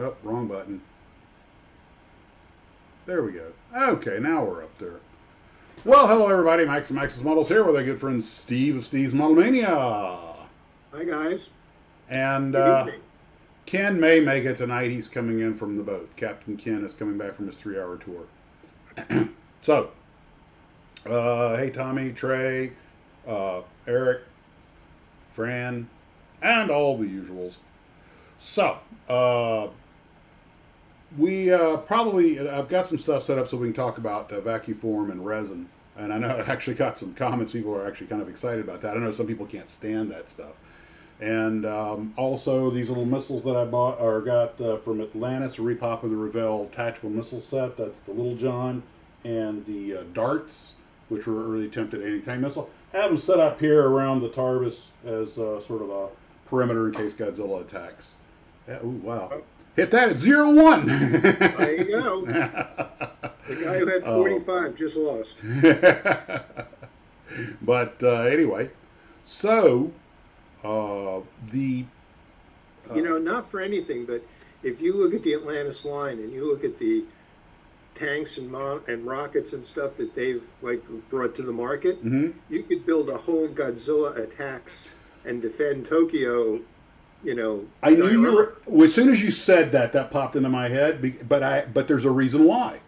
Oh, wrong button. There we go. Okay, now we're up there. Well, hello everybody. Max and Max's Models here with our good friend Steve of Steve's Model Mania. Hi guys. And Good evening. Ken may make it tonight. He's coming in from the boat. Captain Ken is coming back from his 3-hour tour. So, hey Tommy, Trey, Eric, Fran, and all the usuals. So, I've got some stuff set up so we can talk about Vacuform and resin. And I know I actually got some comments. People are actually kind of excited about that. I know some people can't stand that stuff. And also these little missiles that I bought or got from Atlantis, a repop of the Revell tactical missile set. That's the Little John and the darts, which were early attempted anti-tank missile. Have them set up here around the Tarbis as sort of a perimeter in case Godzilla attacks. Yeah, ooh, wow. Hit that at 0-1. There you go. The guy who had 45 just lost. But anyway, so the not for anything, but if you look at the Atlantis line and you look at the tanks and rockets and stuff that they've brought to the market, you could build a whole Godzilla attacks and defend Tokyo. I knew you were, as soon as you said that, that popped into my head. But there's a reason why.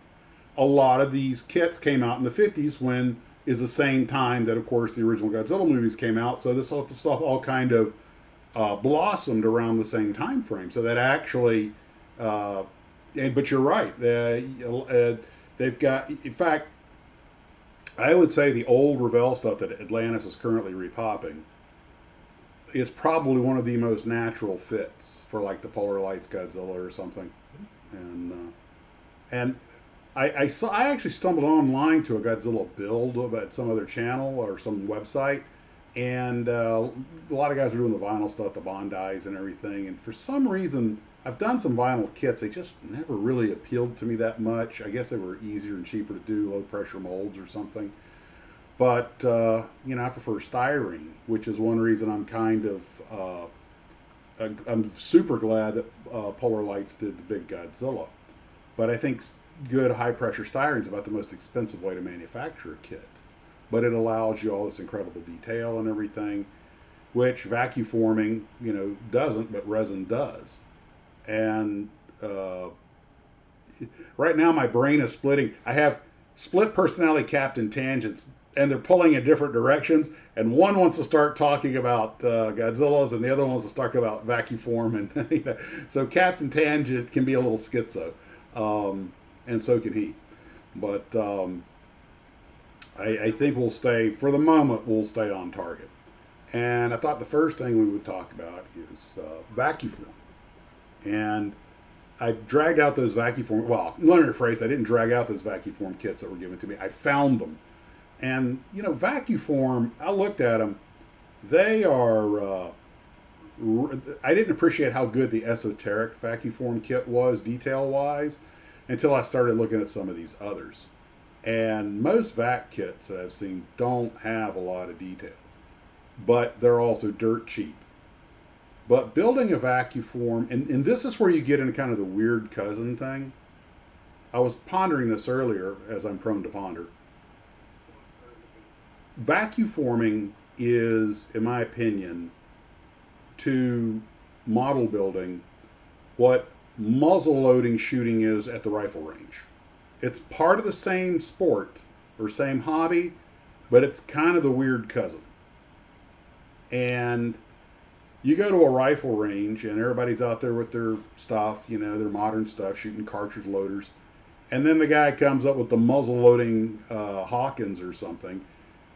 A lot of these kits came out in the 50s, when is the same time that, of course, the original Godzilla movies came out. So this stuff all kind of blossomed around the same time frame. So that actually, but you're right. They've got, in fact, I would say the old Revell stuff that Atlantis is currently repopping is probably one of the most natural fits for like the Polar Lights Godzilla or something. And I actually stumbled online to a Godzilla build about some other channel or some website, and a lot of guys are doing the vinyl stuff, the Bondis and everything. And for some reason, I've done some vinyl kits. They just never really appealed to me that much. I guess they were easier and cheaper to do, low pressure molds or something. But, I prefer styrene, which is one reason I'm kind of, I'm super glad that Polar Lights did the big Godzilla. But I think good high-pressure styrene is about the most expensive way to manufacture a kit. But it allows you all this incredible detail and everything, which vacuforming, doesn't, but resin does. And right now my brain is splitting. I have split personality Captain Tangents, and they're pulling in different directions, and one wants to start talking about Godzillas, and the other one wants to talk about Vacuform, and so Captain Tangent can be a little schizo, and so can he. But I think for the moment, we'll stay on target. And I thought the first thing we would talk about is Vacuform. And I dragged out those Vacuform, well, let me rephrase, I didn't drag out those Vacuform kits that were given to me. I found them. And, Vacuform, I looked at them. They are, I didn't appreciate how good the esoteric Vacuform kit was, detail-wise, until I started looking at some of these others. And most vac kits that I've seen don't have a lot of detail. But they're also dirt cheap. But building a Vacuform, and this is where you get into kind of the weird cousin thing. I was pondering this earlier, as I'm prone to ponder. Vacuforming is, in my opinion, to model building what muzzle loading shooting is at the rifle range. It's part of the same sport or same hobby, but it's kind of the weird cousin. And you go to a rifle range and everybody's out there with their stuff, their modern stuff, shooting cartridge loaders. And then the guy comes up with the muzzle loading Hawkins or something.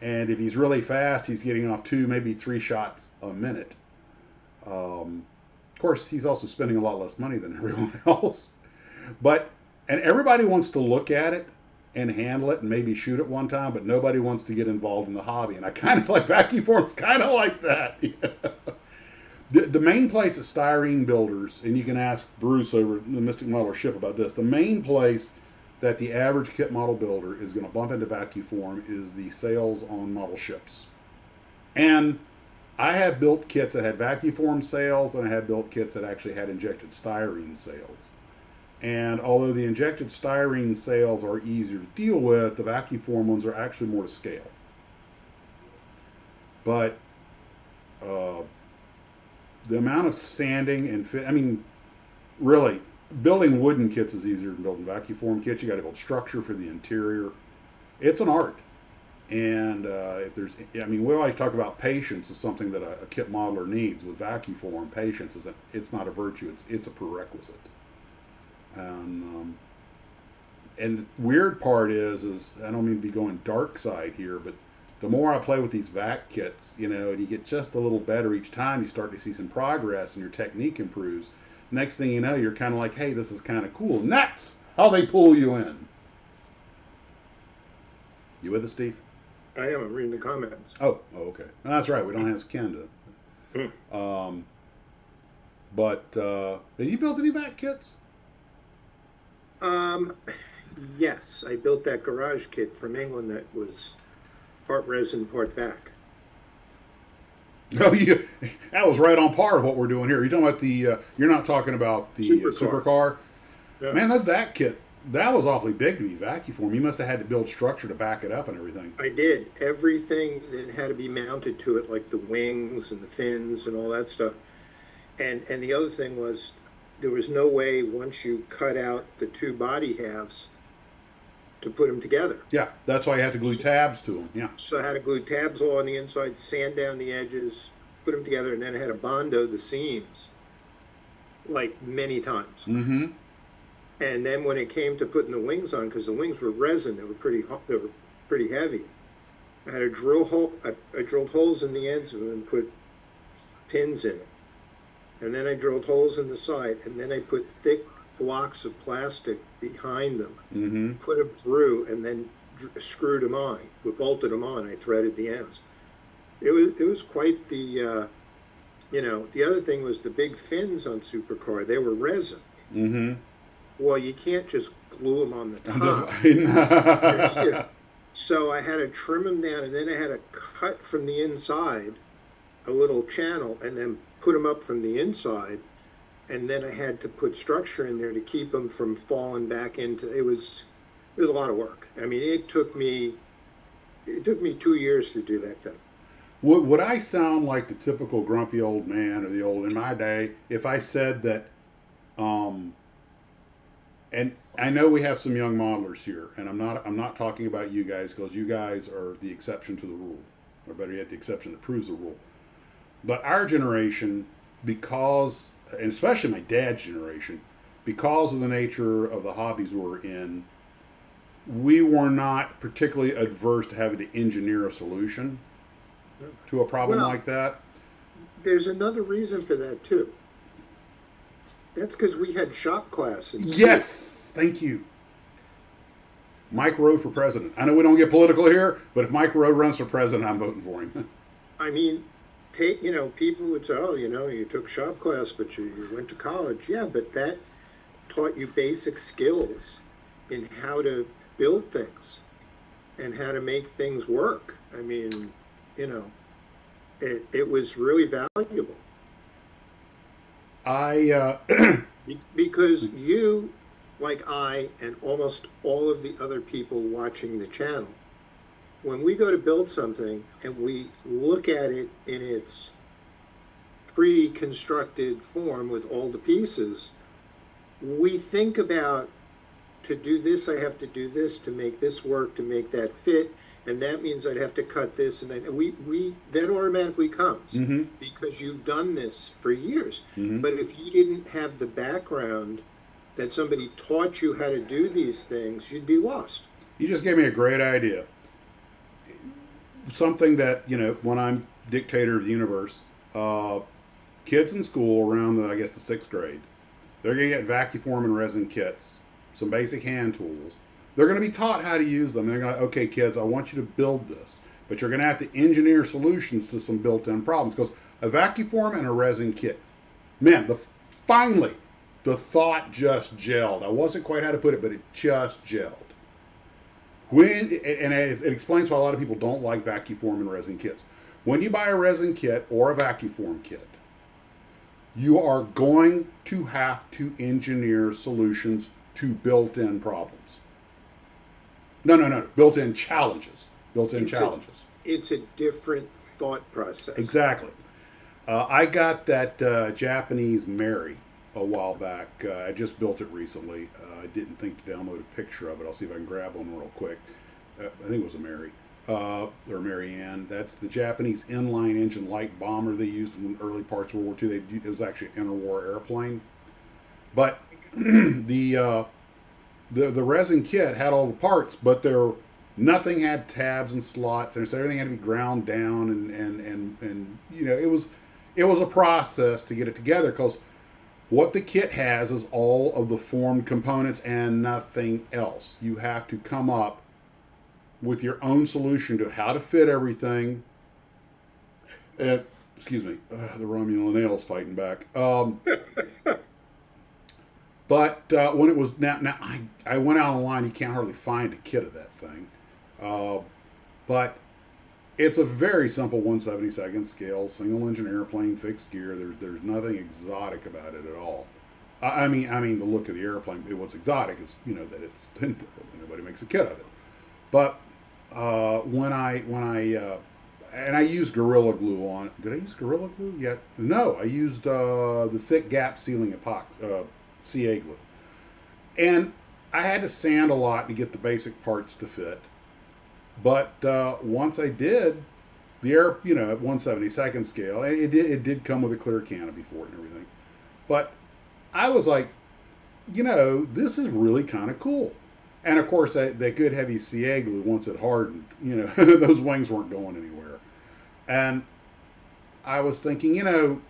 And if he's really fast, he's getting off 2, maybe 3 shots a minute. Of course, he's also spending a lot less money than everyone else. And everybody wants to look at it and handle it and maybe shoot it one time, but nobody wants to get involved in the hobby. And I kind of like Vacuform's kind of like that. The main place at styrene builders, and you can ask Bruce over the Mystic Model Ship about this, the main place that the average kit model builder is going to bump into Vacuform is the sales on model ships. And I have built kits that had Vacuform sales, and I have built kits that actually had injected styrene sales. And although the injected styrene sails are easier to deal with, the Vacuform ones are actually more to scale. But the amount of sanding and I mean, really, building wooden kits is easier than building Vacuform kits. You got to build structure for the interior. It's an art. And if there's, I mean, we always talk about patience as something that a kit modeler needs. With Vacuform, patience is it's not a virtue; it's a prerequisite. And the weird part is I don't mean to be going dark side here, but the more I play with these vac kits, you know, and you get just a little better each time, you start to see some progress and your technique improves. Next thing you know, you're kind of like, hey, this is kind of cool. And that's how they pull you in. You with us, Steve? I am. I'm reading the comments. Oh, okay. No, that's right. We don't have Ken to. But have you built any vac kits? Yes, I built that garage kit from England that was part resin, part vac. Oh, yeah, that was right on par with what we're doing here. You're talking about the. You're not talking about the supercar. Yeah. Man, that vac kit, that was awfully big to be Vacuform. You must have had to build structure to back it up and everything. I did. Everything that had to be mounted to it, like the wings and the fins and all that stuff. And the other thing was, there was no way once you cut out the two body halves to put them together. Yeah, that's why you have to glue tabs to them. Yeah. So I had to glue tabs all on the inside, sand down the edges, put them together, and then I had to Bondo the seams, like many times. Mm-hmm. And then when it came to putting the wings on, because the wings were resin, they were pretty heavy. I had a drill hole. I drilled holes in the ends of them and put pins in it. And then I drilled holes in the side, and then I put thick blocks of plastic behind them, Mm-hmm. put them through, and then screwed them on. We bolted them on. I threaded the ends. It was quite the, the other thing was the big fins on Supercar. They were resin. Mm-hmm. Well, you can't just glue them on the top. So I had to trim them down, and then I had to cut from the inside a little channel, and then put them up from the inside. And then I had to put structure in there to keep them from falling back into. It was a lot of work. I mean, it took me 2 years to do that thing. Would I sound like the typical grumpy old man or the old in my day if I said that? And I know we have some young modelers here, and I'm not talking about you guys, because you guys are the exception to the rule, or better yet, the exception that proves the rule. But our generation, because, and especially my dad's generation, because of the nature of the hobbies we're in, we were not particularly adverse to having to engineer a solution to a problem like that. There's another reason for that too. That's because we had shop class. Yes, thank you. Mike Rowe for president. I know we don't get political here, but if Mike Rowe runs for president, I'm voting for him. I mean, people would say, oh, you took shop class, but you went to college. Yeah, but that taught you basic skills in how to build things and how to make things work. I mean, it was really valuable. Because you, like I, and almost all of the other people watching the channel, when we go to build something and we look at it in its pre-constructed form with all the pieces, we think about, to do this, I have to do this to make this work, to make that fit, and that means I'd have to cut this, and that automatically comes, Mm-hmm. because you've done this for years. Mm-hmm. But if you didn't have the background that somebody taught you how to do these things, you'd be lost. You just gave me a great idea. Something that, when I'm dictator of the universe, kids in school around the 6th grade, they're going to get Vacuform and resin kits, some basic hand tools. They're going to be taught how to use them. They're going to, okay, kids, I want you to build this, but you're going to have to engineer solutions to some built-in problems, because a Vacuform and a resin kit, man, finally, the thought just gelled. I wasn't quite how to put it, but it just gelled. It explains why a lot of people don't like Vacuform and resin kits. When you buy a resin kit or a Vacuform kit, You are going to have to engineer solutions to built-in problems. No. Built-in challenges. Built-in challenges. It's a different thought process. Exactly. I got that Japanese Mary a while back. I just built it recently. I didn't think to download a picture of it. I'll see if I can grab one real quick. I think it was a Mary. Or Marianne. That's the Japanese inline engine light bomber they used in the early parts of World War II. It was actually an interwar airplane. But the resin kit had all the parts, but nothing had tabs and slots, and so everything had to be ground down, and it was a process to get it together, because what the kit has is all of the formed components and nothing else. You have to come up with your own solution to how to fit everything. And excuse me, the Romulan nails fighting back. But when it was now I went out online. You can't hardly find a kit of that thing, but it's a very simple 1/72 scale single engine airplane, fixed gear. There's nothing exotic about it at all. I mean the look of the airplane. What's exotic is that it's been nobody makes a kit of it. But when I and I used Gorilla Glue on. Did I use Gorilla Glue yet? No, I used the thick gap sealing epoxy. CA glue. And I had to sand a lot to get the basic parts to fit. But once I did, the air, at 1/72 scale, and it did come with a clear canopy for it and everything. But I was like, this is really kind of cool. And of course, that good heavy CA glue, once it hardened, those wings weren't going anywhere. And I was thinking, one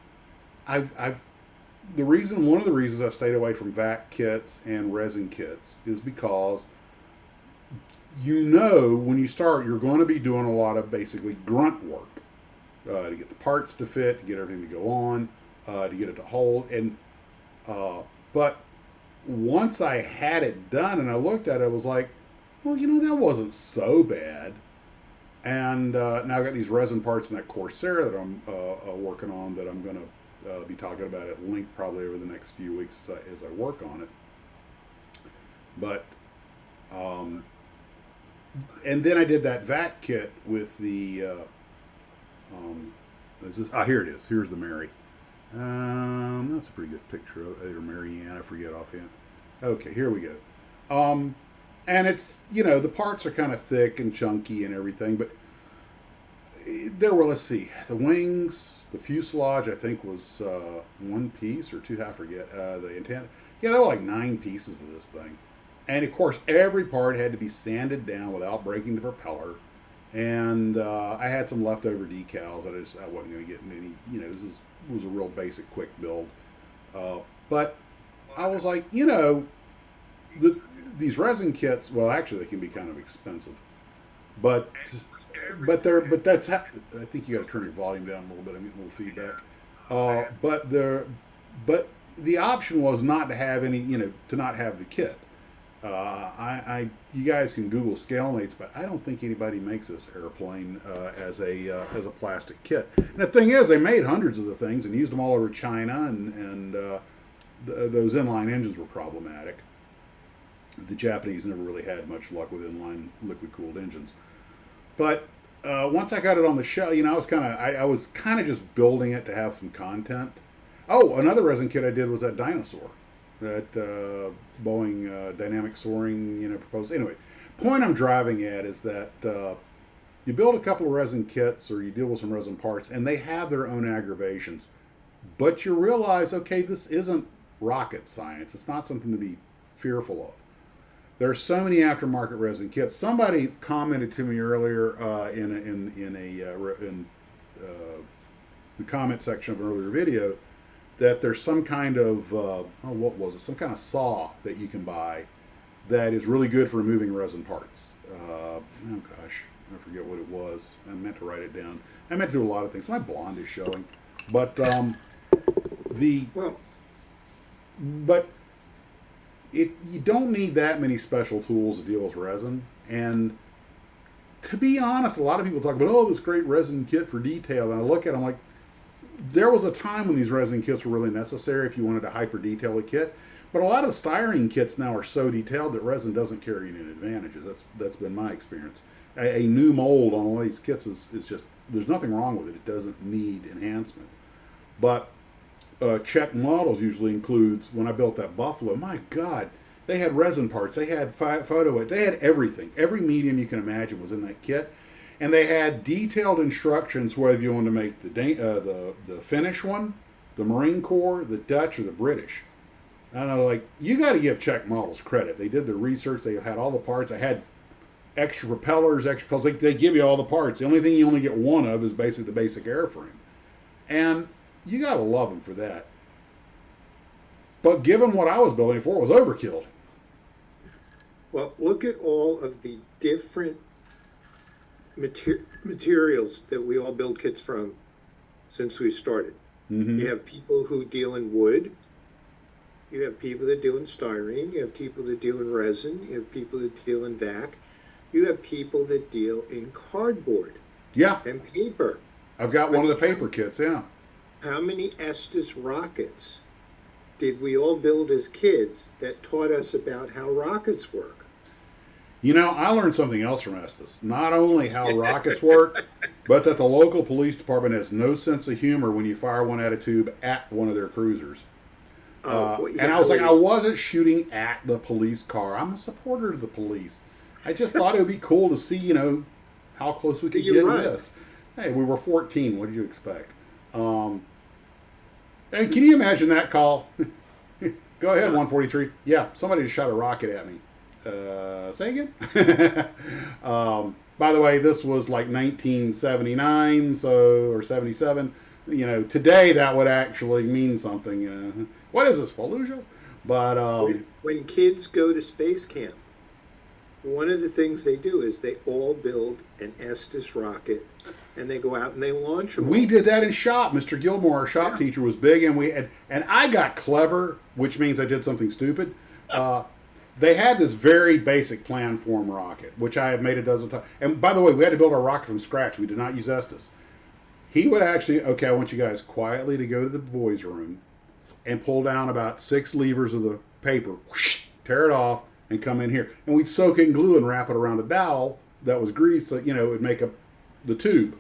of the reasons I've stayed away from vac kits and resin kits is because when you start, you're going to be doing a lot of basically grunt work to get the parts to fit, to get everything to go on, to get it to hold. And but once I had it done and I looked at it, I was like, well, that wasn't so bad. And now I've got these resin parts in that Corsair that I'm working on, that I'm going to be talking about at length probably over the next few weeks as I work on it. But and then I did that vac kit with the here it is. Here's the Mary. That's a pretty good picture of it, or Marianne, I forget offhand. Okay, here we go. And it's the parts are kind of thick and chunky and everything, but there were, let's see, the wings, the fuselage, I think was one piece or two, I forget. The antenna, there were like 9 pieces of this thing. And of course, every part had to be sanded down without breaking the propeller. And I had some leftover decals. I wasn't going to get any, this was a real basic, quick build. But I was like, these resin kits, well, actually, they can be kind of expensive. But that's I think you got to turn your volume down a little bit. I'm getting a little feedback. But the option was not to have any, to not have the kit. You guys can Google Scalemates, but I don't think anybody makes this airplane as a plastic kit. And the thing is, they made hundreds of the things and used them all over China, and those inline engines were problematic. The Japanese never really had much luck with inline liquid-cooled engines. But once I got it on the shelf, I was kind of just building it to have some content. Oh, another resin kit I did was that dinosaur, that Boeing dynamic soaring, proposed. Anyway, point I'm driving at is that you build a couple of resin kits or you deal with some resin parts, and they have their own aggravations. But you realize, okay, this isn't rocket science. It's not something to be fearful of. There are so many aftermarket resin kits. Somebody commented to me earlier in the comment section of an earlier video that there's some kind of some kind of saw that you can buy that is really good for removing resin parts. Oh gosh, I forget what it was. I meant to write it down. I meant to do a lot of things. My blonde is showing, but you don't need that many special tools to deal with resin. And to be honest, a lot of people talk about, this great resin kit for detail. And I look at it, I'm like, there was a time when these resin kits were really necessary if you wanted to hyper detail a kit. But a lot of the styrene kits now are so detailed that resin doesn't carry any advantages. That's been my experience. A new mold on all these kits is just, there's nothing wrong with it. It doesn't need enhancement. But check models usually includes, when I built that Buffalo, my God, they had resin parts, they had photo, they had everything. Every medium you can imagine was in that kit. And they had detailed instructions whether you want to make the Finnish one, the Marine Corps, the Dutch, or the British. I know, like, you got to give Czech models credit. They did the research. They had all the parts. They had extra propellers, extra, because they give you all the parts. The only thing you only get one of is basically the basic airframe. And you got to love them for that. But given what I was building for, it was overkill. Well, look at all of the different materials that we all build kits from since we started. Mm-hmm. You have people who deal in wood. You have people that deal in styrene. You have people that deal in resin. You have people that deal in vac. You have people that deal in cardboard. Yeah. And paper. I've got one of the paper kits, yeah. How many Estes rockets did we all build as kids that taught us about how rockets work? You know, I learned something else from Estes. Not only how rockets work, but that the local police department has no sense of humor when you fire one out of tube at one of their cruisers. And I was like, I wasn't shooting at the police car. I'm a supporter of the police. I just thought it would be cool to see, how close we could get in this. Hey, we were 14. What did you expect? And can you imagine that call? Go ahead, 143. Yeah, somebody just shot a rocket at me. Say again? By the way, this was like 1979, or 77. Today that would actually mean something. What is this, Fallujah? But when kids go to space camp, one of the things they do is they all build an Estes rocket, and they go out and they launch them. We did that in shop. Mr. Gilmore, our shop teacher, was big, and I got clever, which means I did something stupid. They had this very basic plan form rocket, which I have made a dozen times. And by the way, we had to build our rocket from scratch. We did not use Estes. He would actually, I want you guys quietly to go to the boys' room and pull down about 6 levers of the paper, whoosh, tear it off, and come in here. And we'd soak it in glue and wrap it around a dowel that was greased, so, it would make up the tube.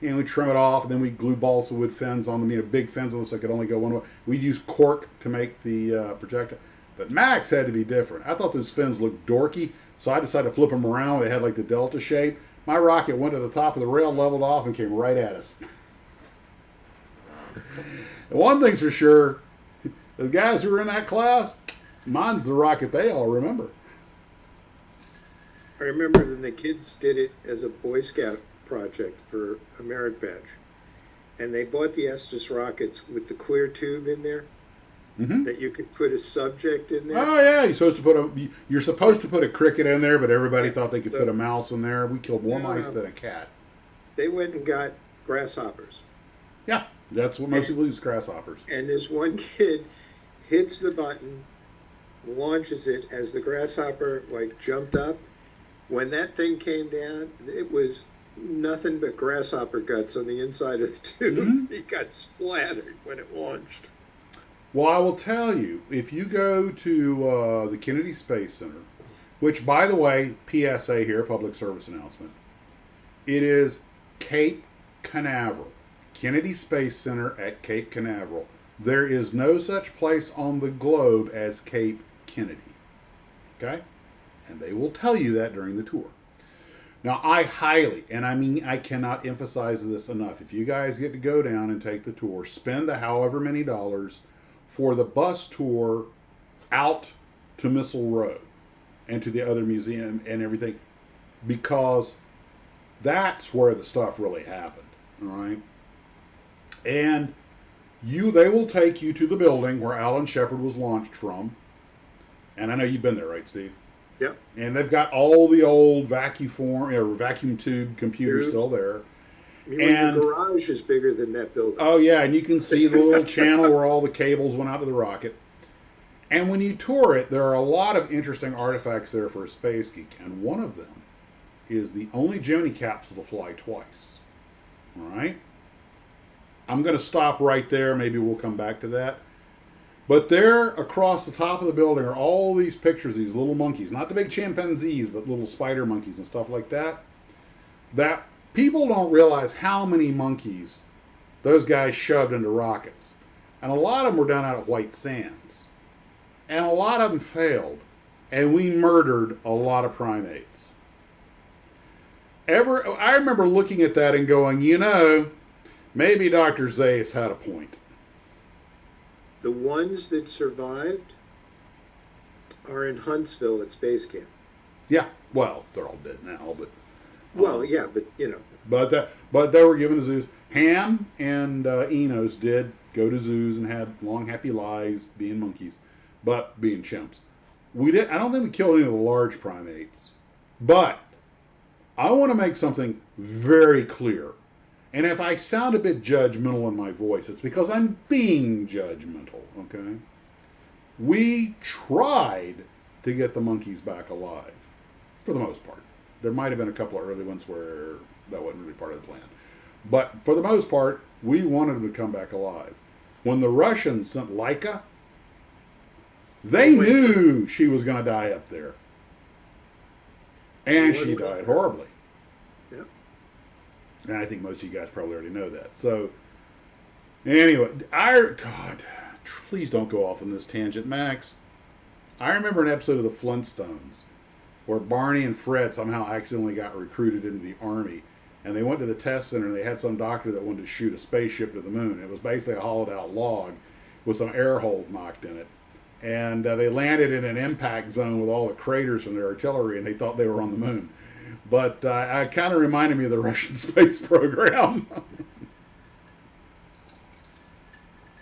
And we'd trim it off, and then we'd glue balsa wood fins on them, big fins on them so it could only go one way. We'd use cork to make the projectile. But Max had to be different. I thought those fins looked dorky, so I decided to flip them around. They had like the delta shape. My rocket went to the top of the rail, leveled off, and came right at us. And one thing's for sure, the guys who were in that class, mine's the rocket they all remember. I remember when the kids did it as a Boy Scout project for a merit badge. And they bought the Estes rockets with the clear tube in there. Mm-hmm. That you could put a subject in there. Oh yeah, you're supposed to put a cricket in there, but everybody thought they could fit a mouse in there. We killed more mice than a cat. They went and got grasshoppers. Yeah, that's what most people use, grasshoppers. And this one kid hits the button, launches it as the grasshopper jumped up. When that thing came down, it was nothing but grasshopper guts on the inside of the tube. Mm-hmm. He got splattered when it launched. Well, I will tell you, if you go to the Kennedy Space Center, which, by the way, PSA here, public service announcement, it is Cape Canaveral. Kennedy Space Center at Cape Canaveral. There is no such place on the globe as Cape Kennedy. Okay? And they will tell you that during the tour. Now, I highly, and I cannot emphasize this enough, if you guys get to go down and take the tour, spend the however many dollars for the bus tour out to Missile Row and to the other museum and everything, because that's where the stuff really happened, all right? And they will take you to the building where Alan Shepard was launched from, and I know you've been there, right, Steve? Yep. And they've got all the old vacuum tube computers still there. And the garage is bigger than that building. Oh, yeah, and you can see the little channel where all the cables went out to the rocket. And when you tour it, there are a lot of interesting artifacts there for a space geek, and one of them is the only Gemini capsule to fly twice. All right? I'm going to stop right there. Maybe we'll come back to that. But there, across the top of the building, are all these pictures, these little monkeys. Not the big chimpanzees, but little spider monkeys and stuff like that. That people don't realize how many monkeys those guys shoved into rockets. And a lot of them were done out of White Sands. And a lot of them failed. And we murdered a lot of primates. I remember looking at that and going, maybe Dr. Zayas had a point. The ones that survived are in Huntsville at Space Camp. Yeah, well, they're all dead now, but well, yeah, but but they were given to zoos. Ham and Enos did go to zoos and had long, happy lives being monkeys, but being chimps. I don't think we killed any of the large primates, but I want to make something very clear. And if I sound a bit judgmental in my voice, it's because I'm being judgmental, okay? We tried to get the monkeys back alive, for the most part. There might have been a couple of early ones where that wasn't really part of the plan. But for the most part, we wanted them to come back alive. When the Russians sent Laika, they knew she was going to die up there. And she died horribly. And I think most of you guys probably already know that. So, anyway, God, please don't go off on this tangent, Max. I remember an episode of the Flintstones where Barney and Fred somehow accidentally got recruited into the Army. And they went to the test center and they had some doctor that wanted to shoot a spaceship to the moon. It was basically a hollowed out log with some air holes knocked in it. And they landed in an impact zone with all the craters from their artillery, and they thought they were on the moon. But it kind of reminded me of the Russian space program.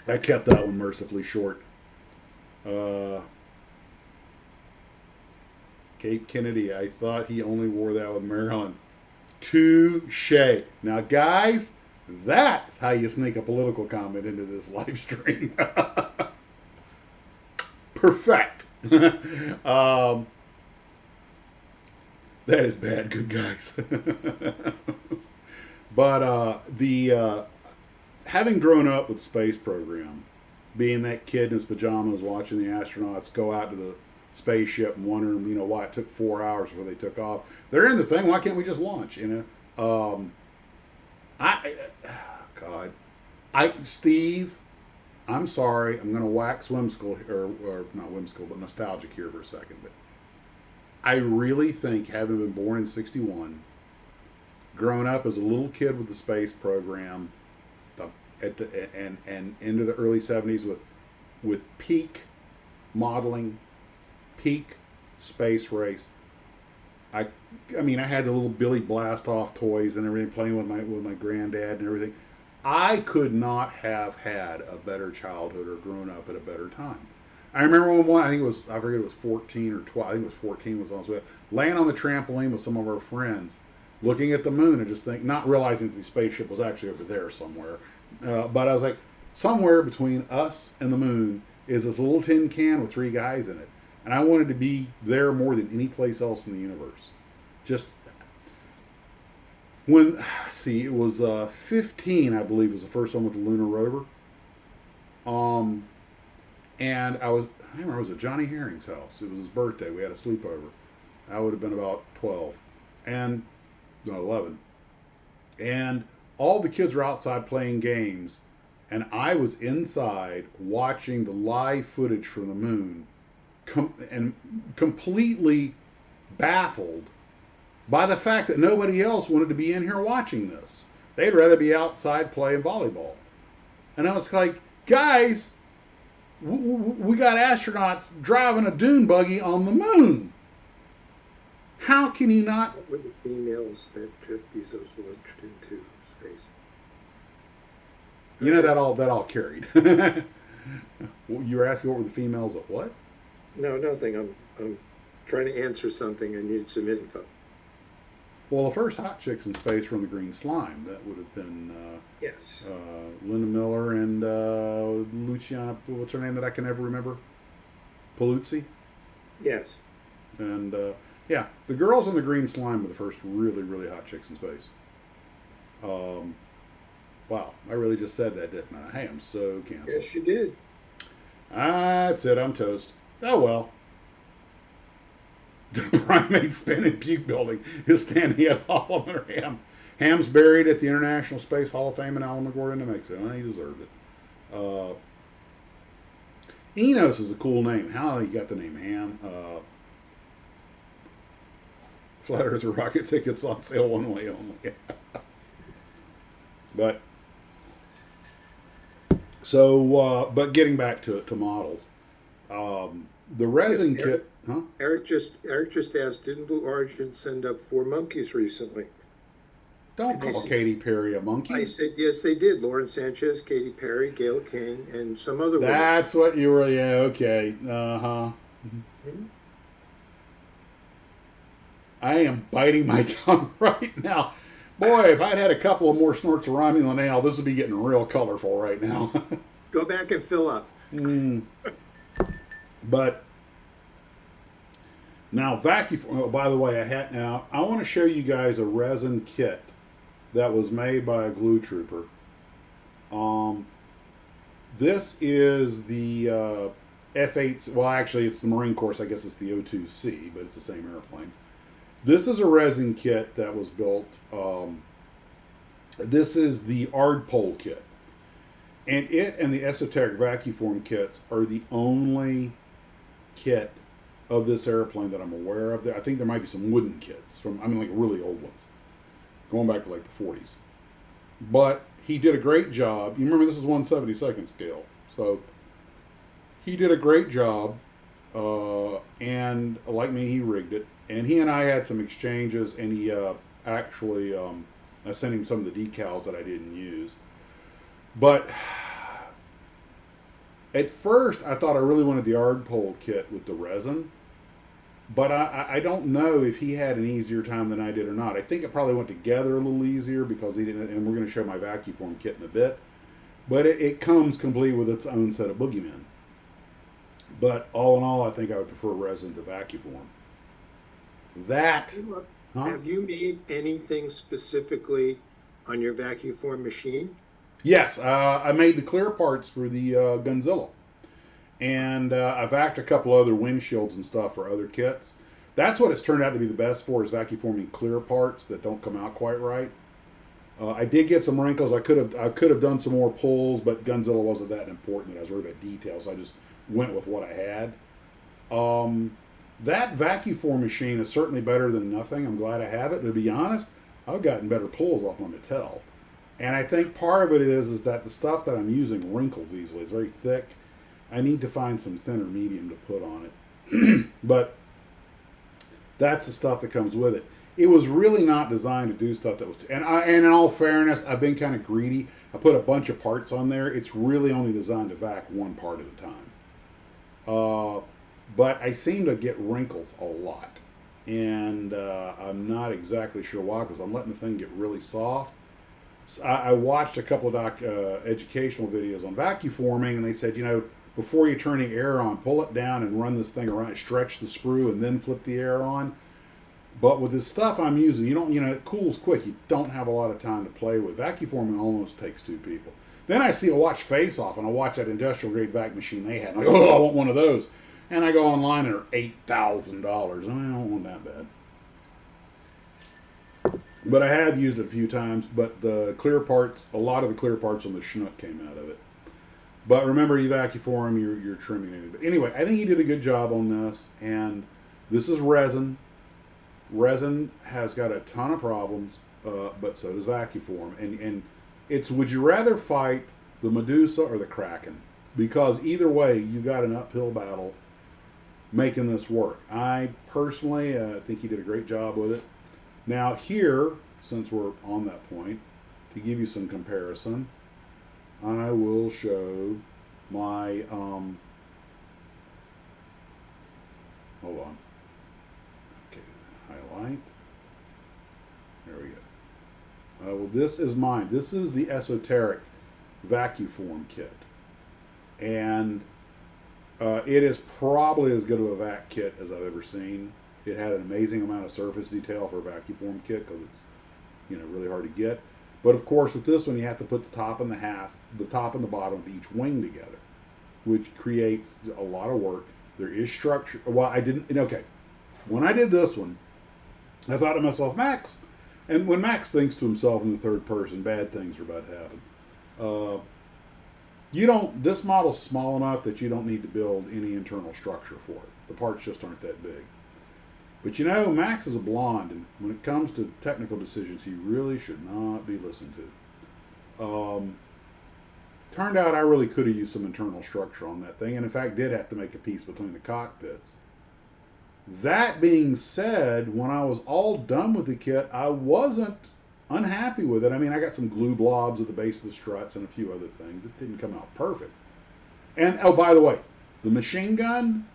I kept that one mercifully short. Kate Kennedy, I thought he only wore that with Maryland. Touche. Now, guys, that's how you sneak a political comment into this live stream. Perfect. That is bad, good guys. But having grown up with the space program, being that kid in his pajamas watching the astronauts go out to the spaceship and wondering, why it took 4 hours before they took off. They're in the thing. Why can't we just launch? Steve, I'm sorry. I'm going to wax whimsical, or not whimsical, but nostalgic here for a second. But I really think, having been born in '61, grown up as a little kid with the space program, and into the early '70s with peak modeling, peak space race. I had the little Billy Blast-Off toys and everything, playing with my granddad and everything. I could not have had a better childhood or grown up at a better time. I remember when I forget it was 14 or 12. I think it was 14 was on, laying on the trampoline with some of our friends, looking at the moon and just not realizing that the spaceship was actually over there somewhere. But I was like, somewhere between us and the moon is this little tin can with 3 guys in it. And I wanted to be there more than any place else in the universe. Just it was 15, I believe, was the first one with the lunar rover. And I remember I was at Johnny Herring's house. It was his birthday. We had a sleepover. I would have been about 12 and 11. And all the kids were outside playing games, and I was inside watching the live footage from the moon, and completely baffled by the fact that nobody else wanted to be in here watching this. They'd rather be outside playing volleyball. And I was like, guys, we got astronauts driving a dune buggy on the moon. How can you not? What were the females that Jeff Bezos launched into space? That all carried. You were asking what were the females at what? No, nothing. I'm trying to answer something. I need some info. Well, the first hot chicks in space were in the green slime. That would have been yes, Linda Miller and Luciana. What's her name that I can never remember? Paluzzi. Yes. And yeah, the girls in the green slime were the first really, really hot chicks in space. Wow, I really just said that, didn't I? Hey, I'm so canceled. Yes, you did. That's it. I'm toast. Oh well. The primate spin and puke building is standing at Holloman Ham. Ham's buried at the International Space Hall of Fame in Alamogordo, New Mexico, and he deserved it. Enos is a cool name. How he got the name Ham? Flat Earther rocket tickets on sale one way only. But so, but getting back to models, the resin Yes, kit, huh? Eric just asked, didn't Blue Origin send up 4 monkeys recently? Don't And call Katy Perry a monkey. I said, yes, they did. Lauren Sanchez, Katy Perry, Gail King, and some other women. That's what you were. Yeah, okay. Uh-huh. Mhm. I am biting my tongue right now. Boy, if I'd had a couple of more snorts of Romulan ale, this would be getting real colorful right now. Go back and fill up. But now vacuum. Oh, by the way, I want to show you guys a resin kit that was made by a glue trooper. This is the F8. Well, actually, it's the Marine Corps. I guess it's the O2C, but it's the same airplane. This is a resin kit that was built. This is the Ardpole kit. And it and the Esoteric Vacuform kits are the only kit of this airplane that I'm aware of. I think there might be some wooden kits like really old ones, going back to like the 40s. But he did a great job. You remember this is 1/72nd scale. So he did a great job. And like me, he rigged it. And he and I had some exchanges, and he actually, I sent him some of the decals that I didn't use. But at first, I thought I really wanted the Ardpole kit with the resin. But I don't know if he had an easier time than I did or not. I think it probably went together a little easier because he didn't, and we're going to show my Vacuform kit in a bit. But it comes complete with its own set of boogeymen. But all in all, I think I would prefer resin to Vacuform. Have you made anything specifically on your Vacuform machine? Yes, I made the clear parts for the Godzilla. And I've vacuumed a couple other windshields and stuff for other kits. That's what it's turned out to be the best for, is vacuuming clear parts that don't come out quite right. I did get some wrinkles. I could have done some more pulls, but Godzilla wasn't that important. I was worried about details, so I just went with what I had. That Vacuform machine is certainly better than nothing. I'm glad I have it. To be honest, I've gotten better pulls off my Mattel. And I think part of it is that the stuff that I'm using wrinkles easily. It's very thick. I need to find some thinner medium to put on it. But that's the stuff that comes with it. It was really not designed to do stuff that was... And in all fairness, I've been kind of greedy. I put a bunch of parts on there. It's really only designed to vac one part at a time. But I seem to get wrinkles a lot. And I'm not exactly sure why, because I'm letting the thing get really soft. So I watched a couple of educational videos on vacuforming, and they said, before you turn the air on, pull it down and run this thing around, stretch the sprue, and then flip the air on. But with this stuff I'm using, it cools quick. You don't have a lot of time to play with. Vacuforming almost takes 2 people. Then I watch Face Off, and I watch that industrial grade vac machine they had. And I go, I want one of those. And I go online, and they're $8,000. I don't want that bad. But I have used it a few times. But the clear parts, a lot of the clear parts on the Chinook came out of it. But remember, you vacuform, you're trimming it. But anyway, I think he did a good job on this. And this is resin. Resin has got a ton of problems, but so does Vacuform. And it's, would you rather fight the Medusa or the Kraken? Because either way, you got an uphill battle making this work. I personally think he did a great job with it. Now here, since we're on that point, to give you some comparison, I will show my, hold on. Okay, highlight. There we go. Well, this is mine. This is the Esoteric Vacuform kit. And it is probably as good of a vac kit as I've ever seen. It had an amazing amount of surface detail for a Vacuform kit because it's really hard to get. But of course, with this one, you have to put the top and the bottom of each wing together, which creates a lot of work. There is structure. Well, I didn't. Okay, when I did this one, I thought to myself, Max. And when Max thinks to himself in the third person, bad things are about to happen. You don't. This model's small enough that you don't need to build any internal structure for it. The parts just aren't that big. But you know, Max is a blonde, and when it comes to technical decisions, he really should not be listened to. Turned out I really could have used some internal structure on that thing, and in fact did have to make a piece between the cockpits. That being said, when I was all done with the kit, I wasn't unhappy with it. I mean, I got some glue blobs at the base of the struts and a few other things. It didn't come out perfect. And, oh, by the way, the machine gun,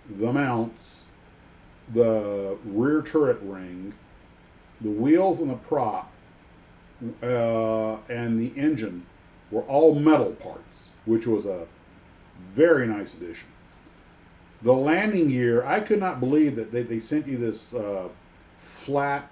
the mounts, the rear turret ring, the wheels and the prop, and the engine were all metal parts, which was a very nice addition. The landing gear, I could not believe that they sent you this flat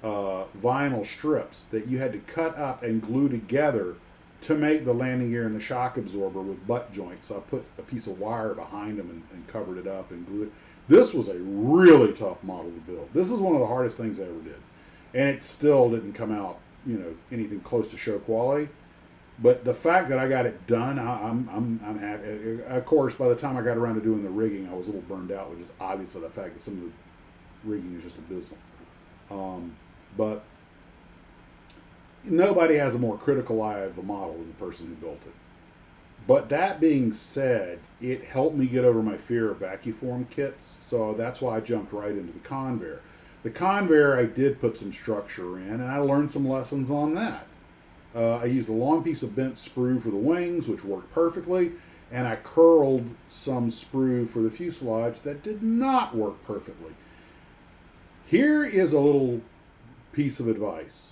vinyl strips that you had to cut up and glue together to make the landing gear and the shock absorber with butt joints. So I put a piece of wire behind them and covered it up and glued it. This was a really tough model to build. This is one of the hardest things I ever did. And it still didn't come out, anything close to show quality. But the fact that I got it done, I'm happy. Of course, by the time I got around to doing the rigging, I was a little burned out, which is obvious by the fact that some of the rigging is just abysmal. But nobody has a more critical eye of the model than the person who built it. But that being said, it helped me get over my fear of Vacuform kits, so that's why I jumped right into the Convair. The Convair, I did put some structure in, and I learned some lessons on that. I used a long piece of bent sprue for the wings, which worked perfectly, and I curled some sprue for the fuselage that did not work perfectly. Here is a little piece of advice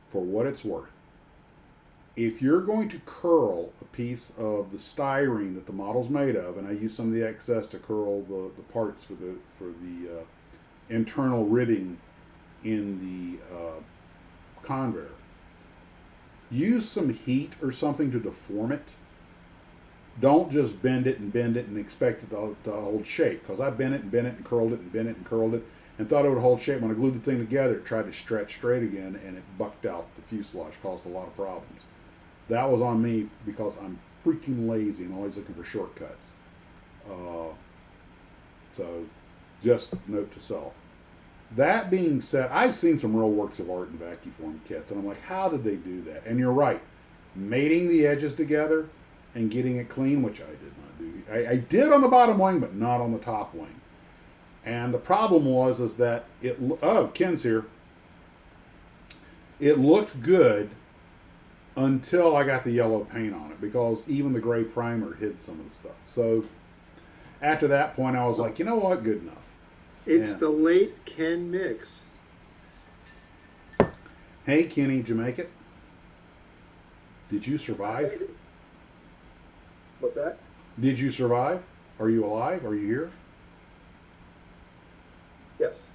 for what it's worth. If you're going to curl a piece of the styrene that the model's made of, and I use some of the excess to curl the parts for the internal ribbing in the Convair, use some heat or something to deform it. Don't just bend it and expect it to hold shape. Because I bent it and curled it and bent it and curled it and thought it would hold shape. When I glued the thing together, it tried to stretch straight again and it bucked out the fuselage, caused a lot of problems. That was on me because I'm freaking lazy and always looking for shortcuts. So just note to self. That being said, I've seen some real works of art in Vacuform kits, and I'm like, how did they do that? And you're right. Mating the edges together and getting it clean, which I did not do. I did on the bottom wing, but not on the top wing. And the problem is that Ken's here. It looked good until I got the yellow paint on it, because even the gray primer hid some of the stuff. So after that point, I was like, you know what, good enough. It's the late Ken mix. Hey, Kenny, did you make it? Did you survive? What's that? Did you survive? Are you alive? Are you here? Yes.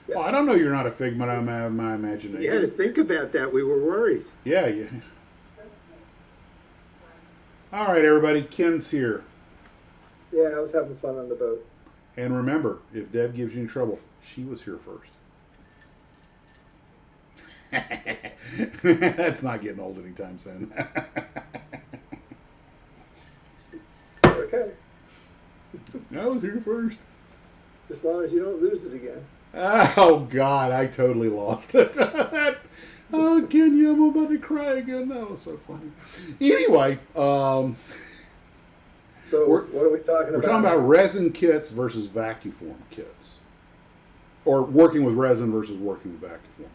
Well, I don't know. You're not a figment of my imagination. You had to think about that. We were worried. Yeah. All right, everybody. Ken's here. Yeah, I was having fun on the boat. And remember, if Deb gives you any trouble, she was here first. That's not getting old anytime soon. Okay. I was here first. As long as you don't lose it again. Oh, God, I totally lost it. Oh, Kenya, I'm about to cry again. That was so funny. Anyway, so what are we talking about? We're talking about resin kits versus Vacuform kits. Or working with resin versus working with Vacuform.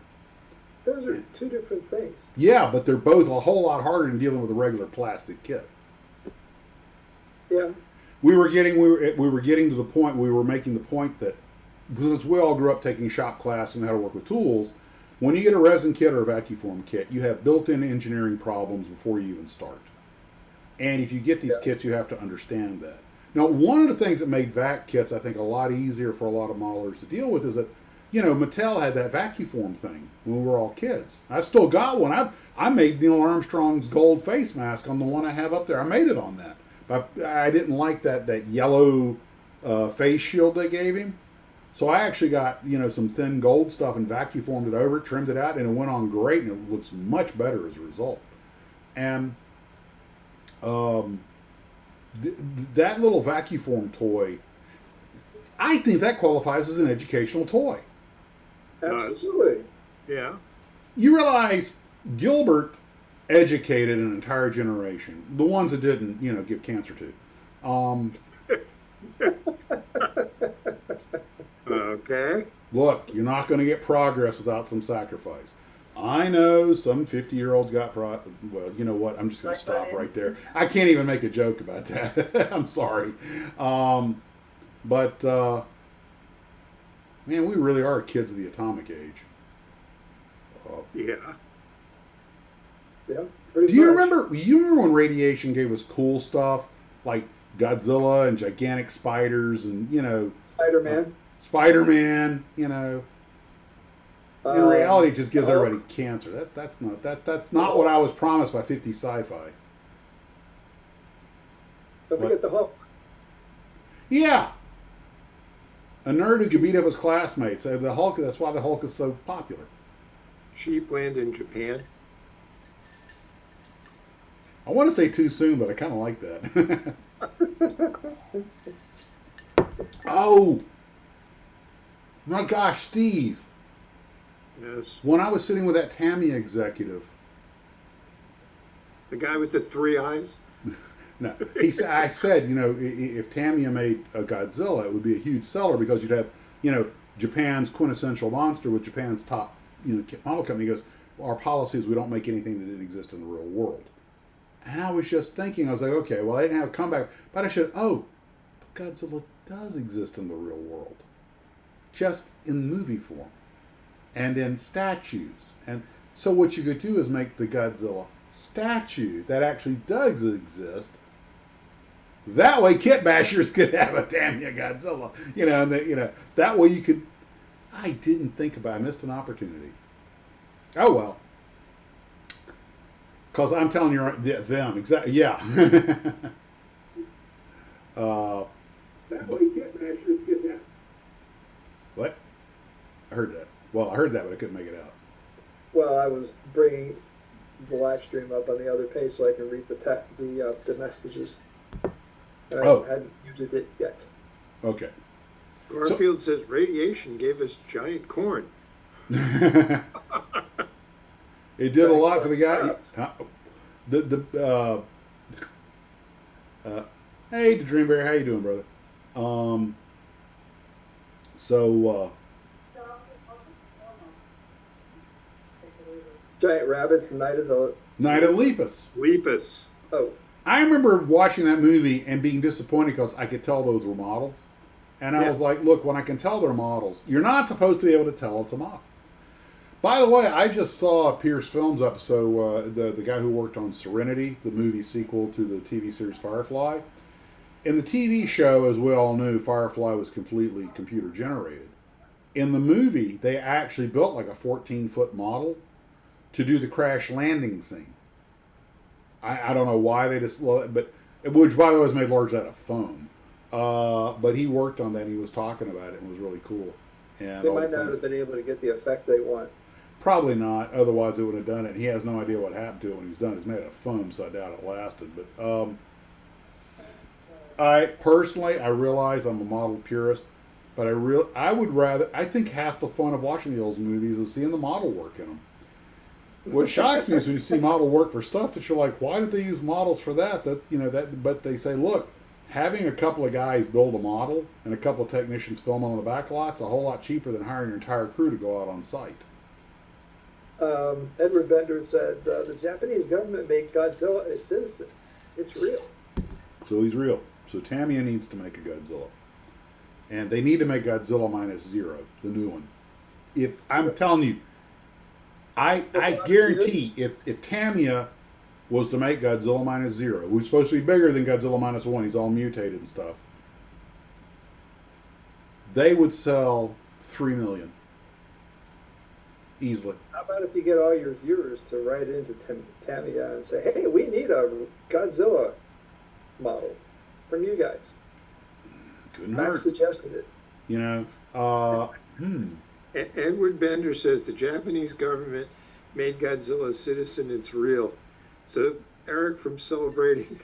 Those are two different things. Yeah, but they're both a whole lot harder than dealing with a regular plastic kit. Yeah. We were getting to the point, we were making the point that, because we all grew up taking shop class and how to work with tools, when you get a resin kit or a Vacuform kit, you have built-in engineering problems before you even start. And if you get these kits, you have to understand that. Now, one of the things that made vac kits, I think, a lot easier for a lot of modelers to deal with is that you know, Mattel had that Vacuform thing when we were all kids. I still got one. I made Neil Armstrong's gold face mask on the one I have up there. I made it on that. But I didn't like that yellow face shield they gave him. So I actually got, you know, some thin gold stuff and vacuformed it over, trimmed it out, and it went on great, and it looks much better as a result. And that little Vacuform toy, I think that qualifies as an educational toy. Absolutely. Yeah. You realize Gilbert educated an entire generation, the ones that didn't, you know, give cancer to. Okay. Look, you're not going to get progress without some sacrifice. I know some 50-year-olds got well, you know what? I'm just going to stop right there. I can't even make a joke about that. I'm sorry. But man, we really are kids of the atomic age. Yeah. Yeah. Do you remember? You remember when radiation gave us cool stuff like Godzilla and gigantic spiders and, you know, Spider-Man. Spider-Man, you know. In reality, it just gives everybody cancer. That's not what I was promised by 50 sci-fi. Don't forget the Hulk. Yeah. A nerd who could beat up his classmates. The Hulk. That's why the Hulk is so popular. Sheep land in Japan. I want to say too soon, but I kind of like that. Oh, my gosh, Steve. Yes. When I was sitting with that Tamiya executive, The guy with the 3 eyes. no, I said, you know, if Tamiya made a Godzilla, it would be a huge seller because you'd have, you know, Japan's quintessential monster with Japan's top, you know, model company. He goes, well, our policy is we don't make anything that didn't exist in the real world. And I was just thinking, I was like, okay, well, I didn't have a comeback, but I should, but Godzilla does exist in the real world, just in movie form and in statues. And so what you could do is make the Godzilla statue that actually does exist. That way, kit bashers could have a Tamiya Godzilla. You know, and that way you could. I didn't think about it. I missed an opportunity. Oh well. Because I'm telling you, them exactly. Yeah. That way kit bashers get that. What? I heard that. Well, I heard that, but I couldn't make it out. Well, I was bringing the live stream up on the other page so I can read the messages. And I hadn't used it yet. Okay. Garfield says radiation gave us giant corn. It did a lot for the guy. Hey, Dreamberry, how you doing, brother? Giant rabbits, Night of Lepus. Lepus. Oh. I remember watching that movie and being disappointed because I could tell those were models. And I was like, look, when I can tell they're models, you're not supposed to be able to tell it's a model. By the way, I just saw a Pierce Films episode, the guy who worked on Serenity, the movie sequel to the TV series Firefly. In the TV show, as we all knew, Firefly was completely computer generated. In the movie, they actually built like a 14-foot model to do the crash landing scene. I don't know why they just, but which by the way was made largely out of foam. But he worked on that and he was talking about it and it was really cool. And they might not have been able to get the effect they want. Probably not, otherwise they would have done it. He has no idea what happened to it when he's done it. It's made out of foam, so I doubt it lasted. But I realize I'm a model purist, but I think half the fun of watching those movies is seeing the model work in them. What shocks me is when you see model work for stuff that you're like, why did they use models for that? But they say, look, having a couple of guys build a model and a couple of technicians film on the back lot's a whole lot cheaper than hiring your entire crew to go out on site. Edward Bender said the Japanese government made Godzilla a citizen. It's real. So he's real. So Tamiya needs to make a Godzilla. And they need to make Godzilla -0, the new one. If I'm telling you, I guarantee if Tamiya was to make Godzilla -0, who's supposed to be bigger than Godzilla -1, he's all mutated and stuff, they would sell 3 million. easily. How about if you get all your viewers to write into Tamiya and say, hey, we need a Godzilla model from you guys. Couldn't Max hurt. suggested it. You know, Edward Bender says the Japanese government made Godzilla a citizen. It's real. So Eric from Celebrating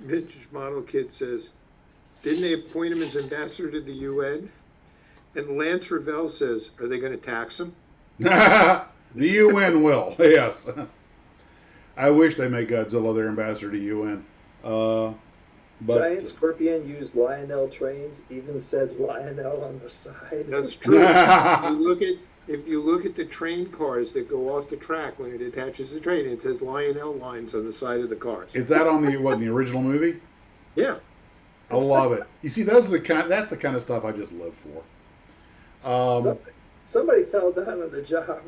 Vintage Model Kit says, didn't they appoint him as ambassador to the UN? And Lance Ravel says, are they going to tax him? the UN will, yes. I wish they made Godzilla their ambassador to UN. But Giant Scorpion used Lionel trains, even said Lionel on the side. That's true. If you look at the train cars that go off the track when it attaches the train, it says Lionel lines on the side of the cars. Is that on the original movie? Yeah. I love it. You see, that's the kind of stuff I just live for. Somebody fell down on the job.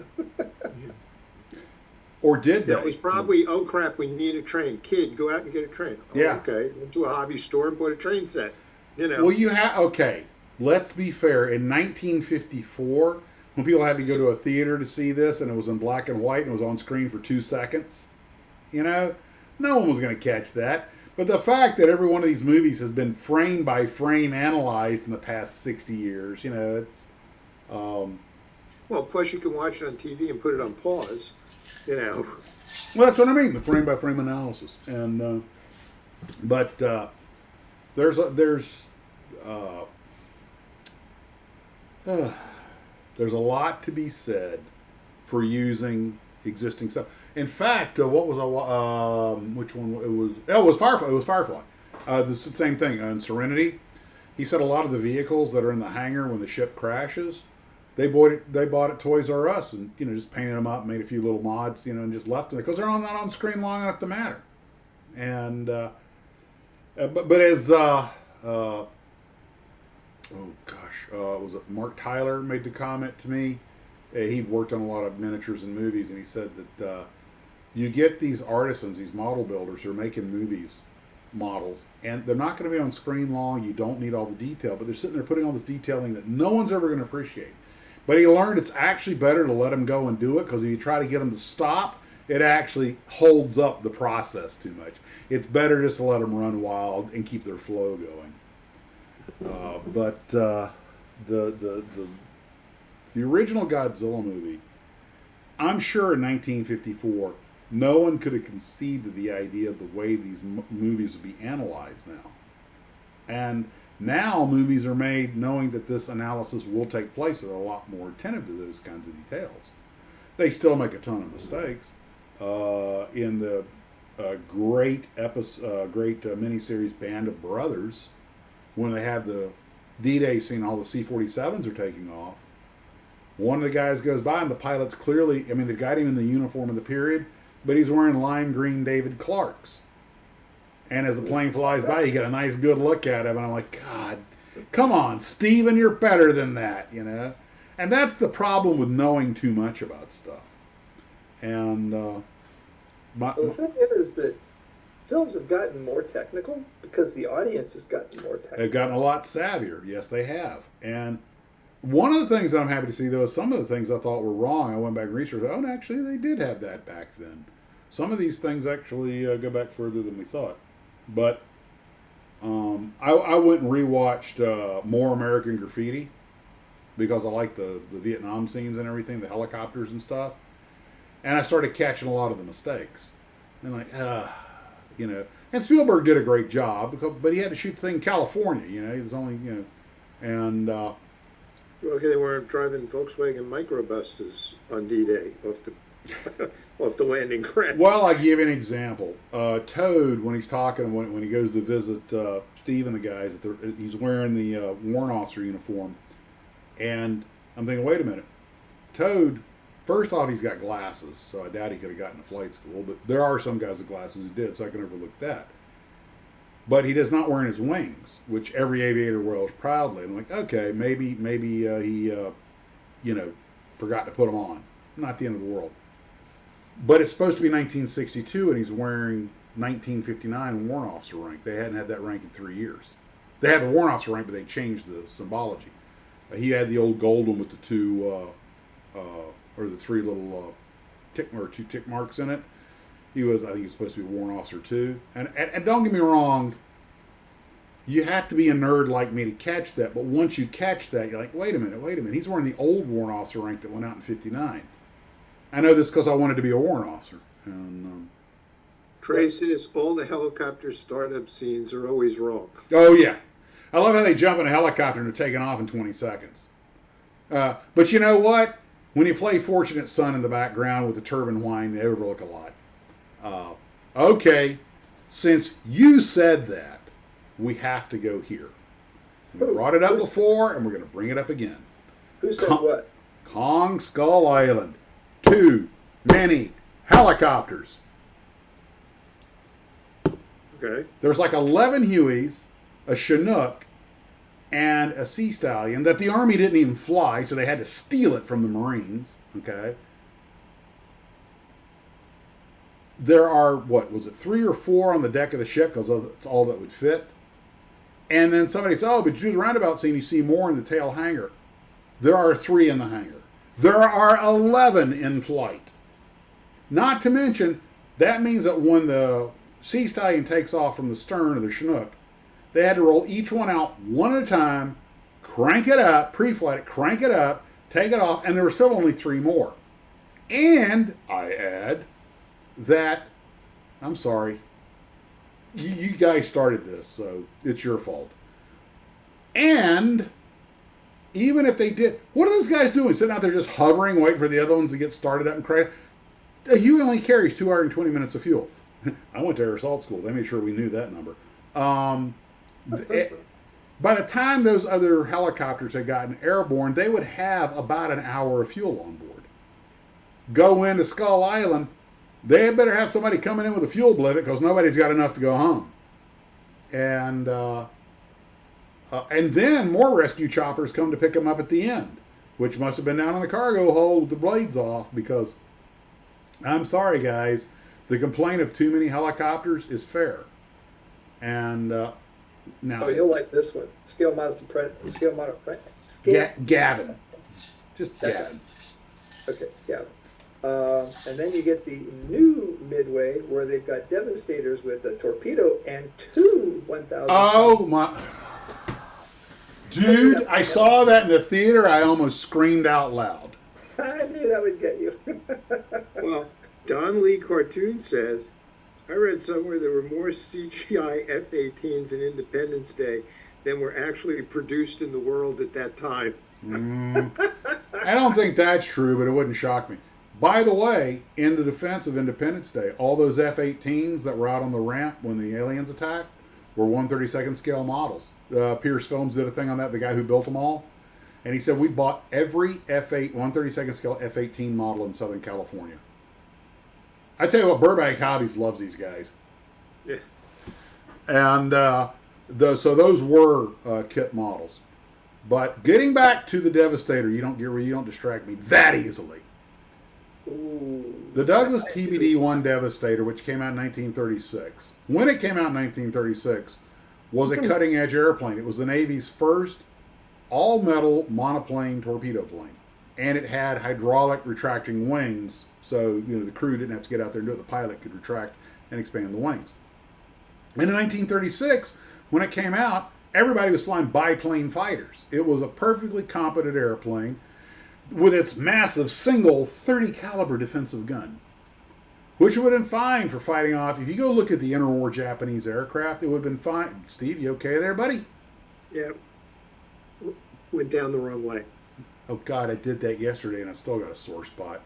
Or did they? It was probably, oh crap, we need a train. Kid, go out and get a train. Oh, Yeah. Okay. Went to a hobby store and bought a train set. You know. Well, okay. Let's be fair. In 1954, when people had to go to a theater to see this, and it was in black and white and it was on screen for 2 seconds, no one was going to catch that. But the fact that every one of these movies has been frame by frame analyzed in the past 60 years, it's. Well, plus you can watch it on TV and put it on pause. Well, that's what I mean, the frame by frame analysis. And but there's a lot to be said for using existing stuff. In fact, what was which one it was? Oh, it was Firefly. It was Firefly. The same thing in Serenity. He said a lot of the vehicles that are in the hangar when the ship crashes, they bought at Toys R Us and just painted them up, made a few little mods, and just left them because they're not on screen long enough to matter. And but as oh gosh, was it Mark Tyler made the comment to me? He worked on a lot of miniatures and movies, and he said that you get these artisans, these model builders who are making models, and they're not going to be on screen long. You don't need all the detail, but they're sitting there putting all this detailing that no one's ever going to appreciate. But he learned it's actually better to let them go and do it, because if you try to get them to stop, it actually holds up the process too much. It's better just to let them run wild and keep their flow going. But the original Godzilla movie, I'm sure in 1954, no one could have conceived of the idea of the way these movies would be analyzed now. And now movies are made knowing that this analysis will take place. They're a lot more attentive to those kinds of details. They still make a ton of mistakes. In the great miniseries Band of Brothers, when they have the D-Day scene, all the C-47s are taking off. One of the guys goes by, and the pilot's clearly, they've got him in the uniform of the period, but he's wearing lime green David Clark's. And as the plane flies by, you get a nice good look at him, and I'm like, God, come on, Steven, you're better than that, And that's the problem with knowing too much about stuff. And the thing is that films have gotten more technical because the audience has gotten more technical. They've gotten a lot savvier. Yes, they have. And one of the things that I'm happy to see, though, is some of the things I thought were wrong. I went back and researched. Oh, and actually, they did have that back then. Some of these things actually go back further than we thought. But I went and rewatched More American Graffiti because I like the Vietnam scenes and everything, the helicopters and stuff. And I started catching a lot of the mistakes. And and Spielberg did a great job, but he had to shoot the thing in California. He was only, and. Well, they weren't driving Volkswagen microbuses on D-Day off the landing craft. Well, I'll give you an example. Toad, when he's talking, when he goes to visit Steve and the guys, he's wearing the warrant officer uniform. And I'm thinking, wait a minute. Toad, first off, he's got glasses, so I doubt he could have gotten to flight school. But there are some guys with glasses who did, so I can overlook that. But he does not wear his wings, which every aviator wears proudly. I'm like, okay, maybe he forgot to put them on. Not the end of the world. But it's supposed to be 1962, and he's wearing 1959 warrant officer rank. They hadn't had that rank in 3 years. They had the warrant officer rank, but they changed the symbology. He had the old gold one with the two or the three little two tick marks in it. I think he was supposed to be a warrant officer too. And don't get me wrong, you have to be a nerd like me to catch that. But once you catch that, you're like, wait a minute. He's wearing the old warrant officer rank that went out in '59. I know this because I wanted to be a warrant officer. And Trey says all the helicopter startup scenes are always wrong. oh yeah, I love how they jump in a helicopter and are taking off in 20 seconds. But you know what? When you play Fortunate Son in the background with the turbine whine, they overlook a lot. Okay, since you said that, we have to go here. We brought it up before, and we're going to bring it up again. Who said what? Kong Skull Island. Too many helicopters. Okay. There's like 11 Hueys, a Chinook, and a Sea Stallion that the Army didn't even fly, so they had to steal it from the Marines. Okay. There are, what was it, 3 or 4 on the deck of the ship because that's all that would fit. And then somebody said, oh, but you do the roundabout scene, you see more in the tail hangar. There are 3 in the hangar. There are 11 in flight. Not to mention, that means that when the Sea Stallion takes off from the stern of the Chinook, they had to roll each one out one at a time, crank it up, pre-flight it, crank it up, take it off, and there were still only 3 more. And, I add, that, I'm sorry, you guys started this, so it's your fault. And even if they did, what are those guys doing? Sitting out there just hovering, waiting for the other ones to get started up and crash? A Huey only carries 220 minutes of fuel. I went to air assault school. They made sure we knew that number. By the time those other helicopters had gotten airborne, they would have about an hour of fuel on board. Go into Skull Island, they had better have somebody coming in with a fuel blivet because nobody's got enough to go home. And then more rescue choppers come to pick them up at the end, which must have been down in the cargo hold with the blades off because, I'm sorry guys, the complaint of too many helicopters is fair. And now... Oh, you'll like this one. Gavin. Just Gavin. Okay, Gavin. And then you get the new Midway where they've got Devastators with a torpedo and 2 1,000. Oh my... Dude, I saw that in the theater. I almost screamed out loud. I knew that would get you. Well, Don Lee Cartoon says, I read somewhere there were more CGI F-18s in Independence Day than were actually produced in the world at that time. I don't think that's true, but it wouldn't shock me. By the way, in the defense of Independence Day, all those F-18s that were out on the ramp when the aliens attacked were 1/32 scale models. Pierce Films did a thing on that, the guy who built them all. And he said, we bought every F-8, 1/32 scale F-18 model in Southern California. I tell you what, Burbank Hobbies loves these guys. Yeah. And so those were kit models. But getting back to the Devastator, you don't distract me that easily. Ooh. The Douglas TBD-1 Devastator, which came out in 1936, when it came out in 1936, was a cutting-edge airplane. It was the Navy's first all-metal monoplane torpedo plane. And it had hydraulic retracting wings, so the crew didn't have to get out there and do it. The pilot could retract and expand the wings. And in 1936, when it came out, everybody was flying biplane fighters. It was a perfectly competent airplane with its massive single 30 caliber defensive gun, which would have been fine for fighting off. If you go look at the interwar Japanese aircraft, it would have been fine. Steve, you okay there, buddy? Yeah. Went down the wrong way. Oh, God, I did that yesterday, and I still got a sore spot.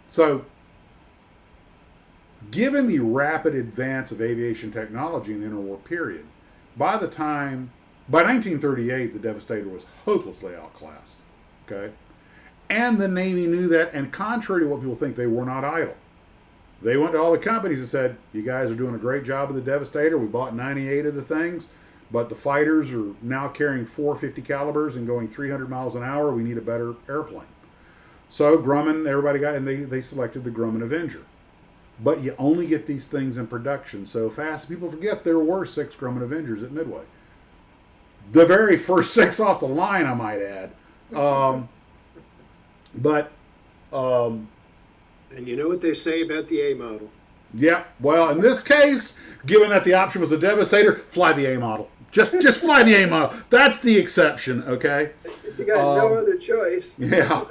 So, given the rapid advance of aviation technology in the interwar period, by 1938, the Devastator was hopelessly outclassed. Okay? And the Navy knew that, and contrary to what people think, they were not idle. They went to all the companies and said, you guys are doing a great job of the Devastator. We bought 98 of the things, but the fighters are now carrying 450 calibers and going 300 miles an hour. We need a better airplane. So Grumman, everybody got, and they selected the Grumman Avenger. But you only get these things in production so fast. People forget there were 6 Grumman Avengers at Midway. The very first 6 off the line, I might add. But And you know what they say about the A model? yeah, well, in this case, given that the option was a Devastator, fly the A model. Just fly the A model. That's the exception, okay? If you got no other choice. Yeah.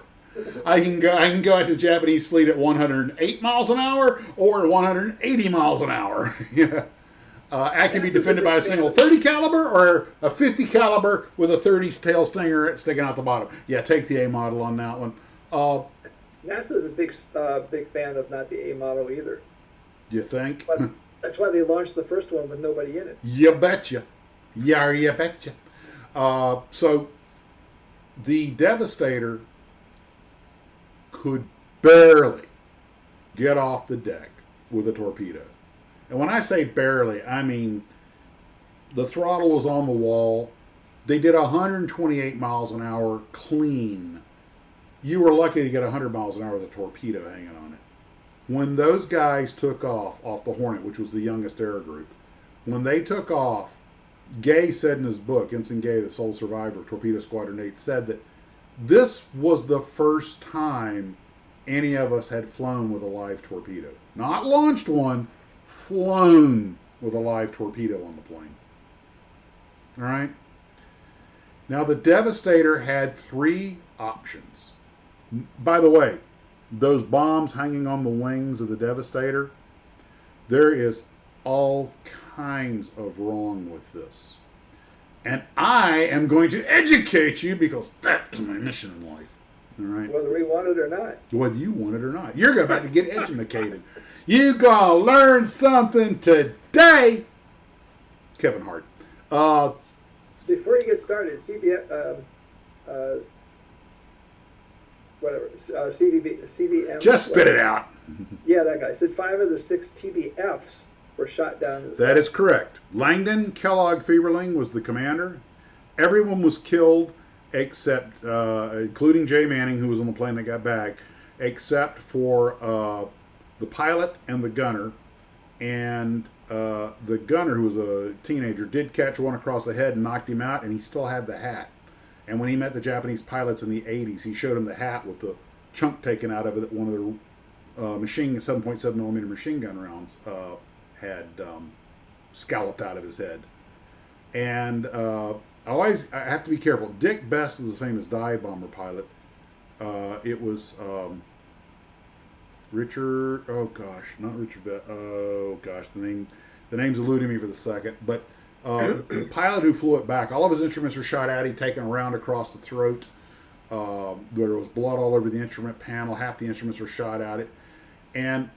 I can go at the Japanese fleet at 108 miles an hour or 180 miles an hour. Yeah. I can be defended by a single 30 caliber or a 50 caliber with a 30 tail stinger sticking out the bottom. Yeah, take the A model on that one. NASA's a big fan of not the A model either. You think? But that's why they launched the first one with nobody in it. You betcha. Yeah, you betcha. So the Devastator could barely get off the deck with a torpedo. And when I say barely, I mean the throttle was on the wall. They did 128 miles an hour clean. You were lucky to get 100 miles an hour with a torpedo hanging on it. When those guys took off the Hornet, which was the youngest air group, when they took off, Gay said in his book, Ensign Gay, the sole survivor of Torpedo Squadron 8, said that this was the first time any of us had flown with a live torpedo. Not launched one, flown with a live torpedo on the plane. All right? Now, the Devastator had 3 options. By the way, those bombs hanging on the wings of the Devastator, there is all kinds of wrong with this. And I am going to educate you because that is my mission in life. All right? Whether we want it or not. Whether you want it or not. You're about to get educated. You gonna learn something today. Kevin Hart. Before you get started, CVM. Just spit it out. Yeah, that guy said 5 of the 6 TBFs were shot down as well. That is correct. Langdon Kellogg Feverling was the commander. Everyone was killed except, including Jay Manning, who was on the plane that got back, except for the pilot and the gunner. And the gunner, who was a teenager, did catch one across the head and knocked him out, and he still had the hat. And when he met the Japanese pilots in the 80s, he showed him the hat with the chunk taken out of it that one of their 7.7 millimeter machine gun rounds had scalloped out of his head. And I have to be careful. Dick Best was a famous dive bomber pilot. It was Richard. Oh gosh, not Richard Best. Oh gosh, the name's eluding me for the second. But the pilot who flew it back, all of his instruments were shot at. He'd taken a round across the throat. There was blood all over the instrument panel. Half the instruments were shot at it, and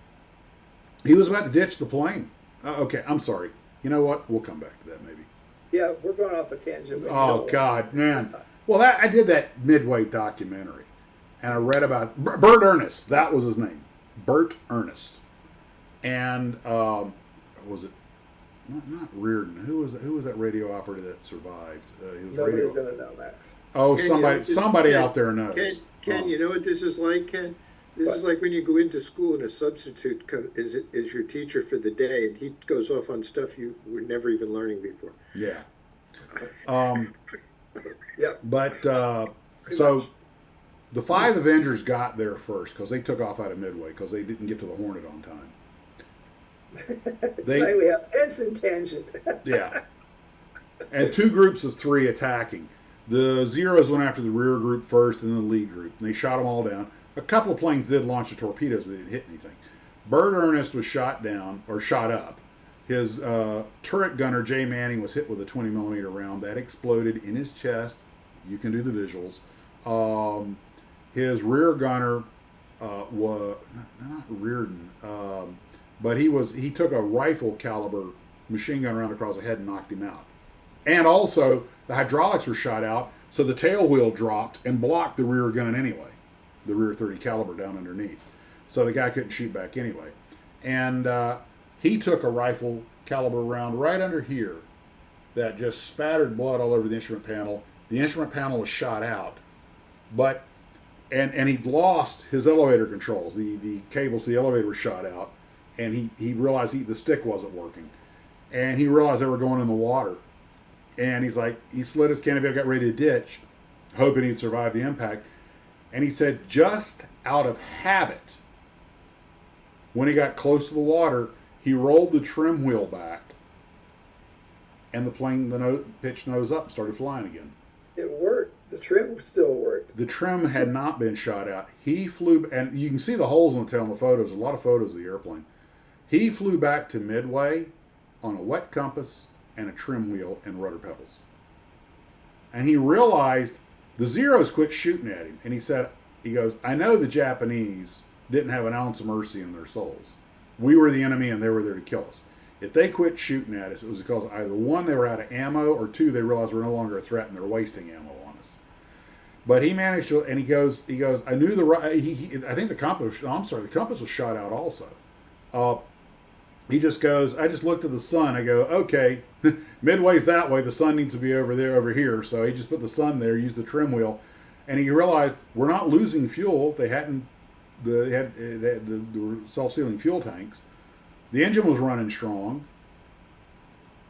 he was about to ditch the plane. Okay, I'm sorry. You know what? We'll come back to that maybe. Yeah, we're going off a tangent. Oh God, man. Well, I did that Midway documentary, and I read about Bert Ernest. That was his name, Bert Ernest. And was it not Reardon? Who was that radio operator that survived? He was Nobody's going to know, Max. Oh, Ken, somebody out there knows. Ken, you know what this is like, Ken? This is like when you go into school and a substitute is your teacher for the day, and he goes off on stuff you were never even learning before. Yeah. Yeah. But so the 5 Avengers got there first because they took off out of Midway because they didn't get to the Hornet on time. Tonight we have Ensign Tangent. Yeah. And 2 groups of 3 attacking. The Zeros went after the rear group first and then the lead group. And they shot them all down. A couple of planes did launch the torpedoes, but they didn't hit anything. Bert Ernest was shot down, or shot up. His turret gunner, Jay Manning, was hit with a 20 millimeter round. That exploded in his chest. You can do the visuals. His rear gunner was, not Reardon, but he took a rifle caliber machine gun round across the head and knocked him out. And also, the hydraulics were shot out, so the tail wheel dropped and blocked the rear gun anyway. The rear 30 caliber down underneath. So the guy couldn't shoot back anyway. And he took a rifle caliber round right under here that just spattered blood all over the instrument panel. The instrument panel was shot out. But, and he'd lost his elevator controls. The cables to the elevator were shot out. And he realized the stick wasn't working. And he realized they were going in the water. And he's like, he slid his canopy, got ready to ditch, hoping he'd survive the impact. And he said just out of habit, when he got close to the water, he rolled the trim wheel back, and the plane, pitched nose up and started flying again. It worked. The trim still worked. The trim had not been shot out. He flew, and you can see the holes in the tail in the photos. A lot of photos of the airplane. He flew back to Midway on a wet compass and a trim wheel and rudder pebbles. And he realized the Zeros quit shooting at him. And he goes, I know the Japanese didn't have an ounce of mercy in their souls. We were the enemy and they were there to kill us. If they quit shooting at us, it was because either one, they were out of ammo, or two, they realized we're no longer a threat and they're wasting ammo on us. But he managed to, and he goes, I knew I think the compass was shot out also. He just goes, I just looked at the sun. I go, okay, Midway's that way. The sun needs to be over here. So he just put the sun there, used the trim wheel, and he realized we're not losing fuel. They had the self-sealing fuel tanks. The engine was running strong.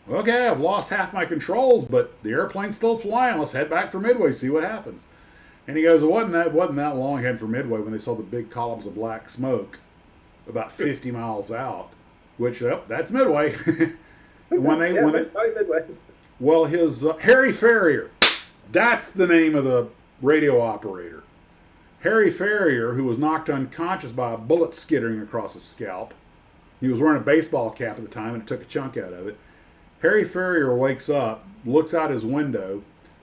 Okay, I've lost half my controls, but the airplane's still flying. Let's head back for Midway, see what happens. And he goes, it wasn't that long ahead for Midway when they saw the big columns of black smoke about 50 miles out. Which, that's Midway. Midway. Well, his Harry Ferrier, that's the name of the radio operator. Harry Ferrier, who was knocked unconscious by a bullet skittering across his scalp. He was wearing a baseball cap at the time, and it took a chunk out of it. Harry Ferrier wakes up, looks out his window,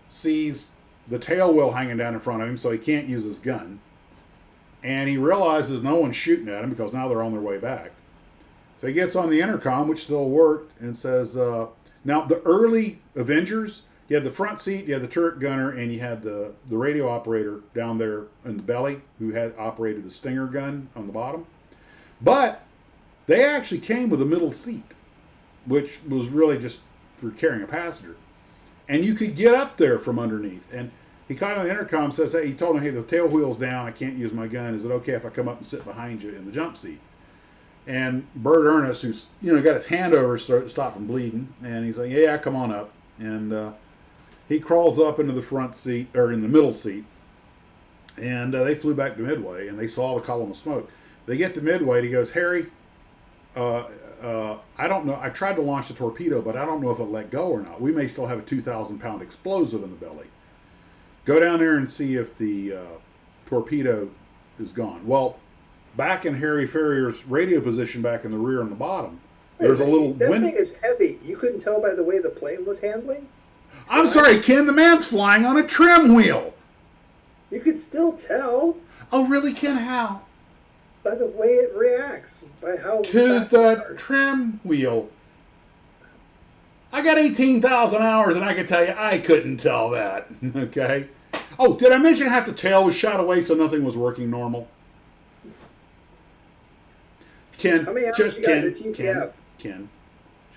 sees the tail wheel hanging down in front of him, so he can't use his gun. And he realizes no one's shooting at him because now they're on their way back. So he gets on the intercom, which still worked, and says, now the early Avengers, you had the front seat, you had the turret gunner, and you had the radio operator down there in the belly who had operated the Stinger gun on the bottom. But they actually came with a middle seat, which was really just for carrying a passenger. And you could get up there from underneath. And he caught on the intercom, says, hey, he told him, hey, the tail wheel's down, I can't use my gun. Is it okay if I come up and sit behind you in the jump seat? And Bert Ernest, who's got his hand over to stop from bleeding, and he's like, yeah, come on up. And he crawls up into the front seat, or in the middle seat, and they flew back to Midway, and they saw the column of smoke. They get to Midway, and he goes, Harry, I don't know. I tried to launch the torpedo, but I don't know if it let go or not. We may still have a 2,000-pound explosive in the belly. Go down there and see if the torpedo is gone. Well, back in Harry Ferrier's radio position back in the rear and the bottom, there's a little that thing is heavy. You couldn't tell by the way the plane was handling? I'm sorry, Ken, the man's flying on a trim wheel. You could still tell. Oh, really, Ken? How? By the way it reacts. By how to fast the trim wheel. I got 18,000 hours, and I can tell you I couldn't tell that. Okay? Oh, did I mention half the tail was shot away so nothing was working normal? Ken, how many hours just you got in the TPF? Ken,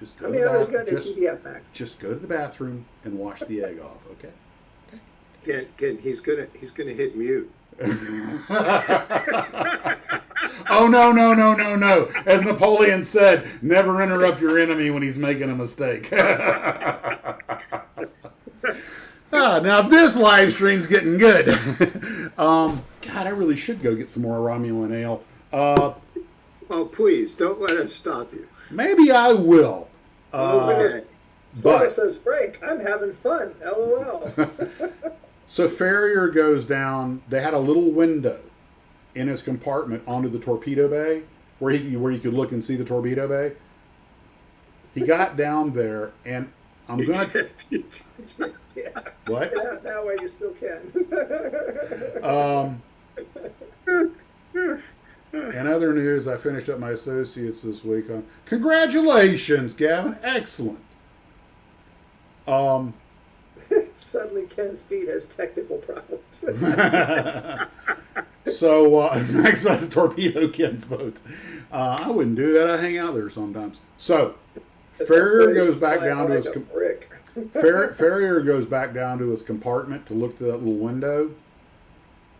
just go how to many the hours you got in bathroom. the TPF, Max? Just go to the bathroom and wash the egg off, okay? Ken, he's gonna hit mute. Oh, no. As Napoleon said, never interrupt your enemy when he's making a mistake. Now this live stream's getting good. God, I really should go get some more Romulan ale. Oh, please, don't let us stop you. Maybe I will. Slava says, Frank, I'm having fun. LOL. So Ferrier goes down. They had a little window in his compartment onto the torpedo bay where you could look and see the torpedo bay. He got down there, and I'm going to... Yeah. What? Yeah, that way you still can. In other news, I finished up my associates this week. Congratulations, Gavin. Excellent. Suddenly Ken's feet has technical problems. So, next about the torpedo Ken's boat. I wouldn't do that. I hang out there sometimes. So, Ferrier goes back down to his... Ferrier goes back down to his compartment to look through that little window.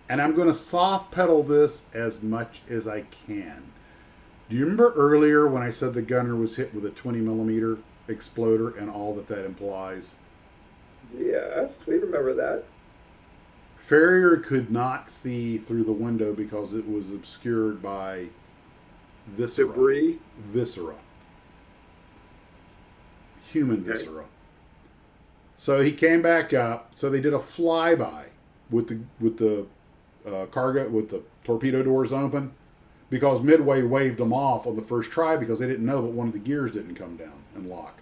And I'm going to soft pedal this as much as I can. Do you remember earlier when I said the gunner was hit with a 20 millimeter exploder and all that implies? Yes, we remember that. Farrier could not see through the window because it was obscured by viscera. Debris. Viscera. Human Okay. viscera. So he came back up. So they did a flyby with the cargo, with the torpedo doors open, because Midway waved them off on the first try because they didn't know, but one of the gears didn't come down and lock.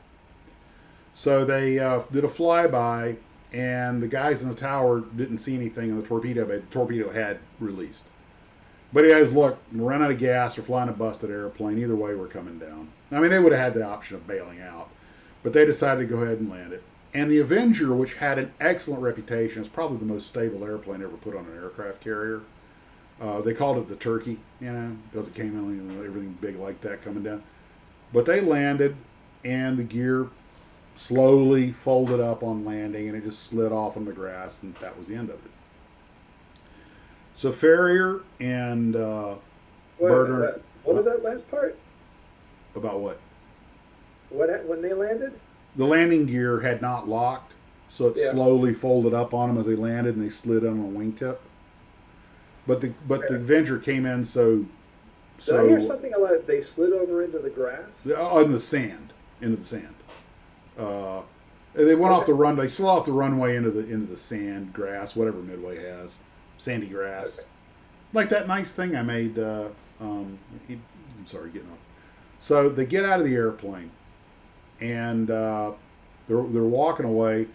So they did a flyby, and the guys in the tower didn't see anything in the torpedo, but the torpedo had released. But he goes, look, we're running out of gas, we're flying a busted airplane, either way we're coming down. I mean, they would have had the option of bailing out, but they decided to go ahead and land it. And the Avenger, which had an excellent reputation, is probably the most stable airplane ever put on an aircraft carrier. They called it the Turkey, because it came in everything big like that coming down. But they landed, and the gear slowly folded up on landing, and it just slid off on the grass, and that was the end of it. So Farrier and Berger. What was that last part? About what? When they landed? The landing gear had not locked, so it slowly folded up on them as they landed, and they slid on a wingtip. But the Avenger came in so. Did I hear something like they slid over into the grass? In the sand, into the sand. They went off the runway. They slid off the runway into the sand, grass, whatever Midway has, sandy grass, like that nice thing I made. I'm sorry, getting off. So they get out of the airplane, and they're walking away.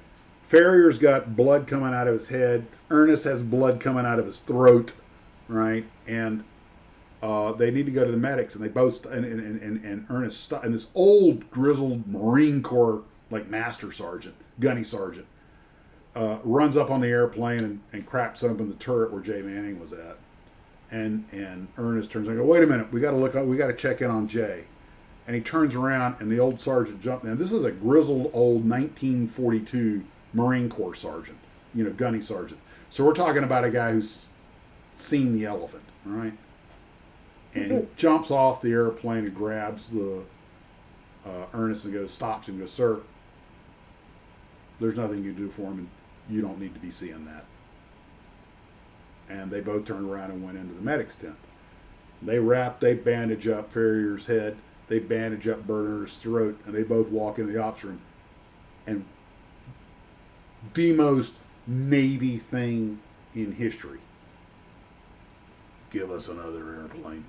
Farrier's got blood coming out of his head. Ernest has blood coming out of his throat, right? And they need to go to the medics, and they both and Ernest and this old grizzled Marine Corps like master sergeant, gunny sergeant, runs up on the airplane and craps open the turret where Jay Manning was at, and Ernest turns and goes, wait a minute, we got to check in on Jay, and he turns around and the old sergeant jumps. Now this is a grizzled old 1942 Marine Corps sergeant, gunny sergeant. So we're talking about a guy who's seen the elephant, right? And he jumps off the airplane and grabs the Ernest and stops him and goes, sir, there's nothing you can do for him, and you don't need to be seeing that. And they both turned around and went into the medic's tent. They bandage up Farrier's head, they bandage up Berger's throat, and they both walk into the ops room. And the most Navy thing in history. Give us another airplane.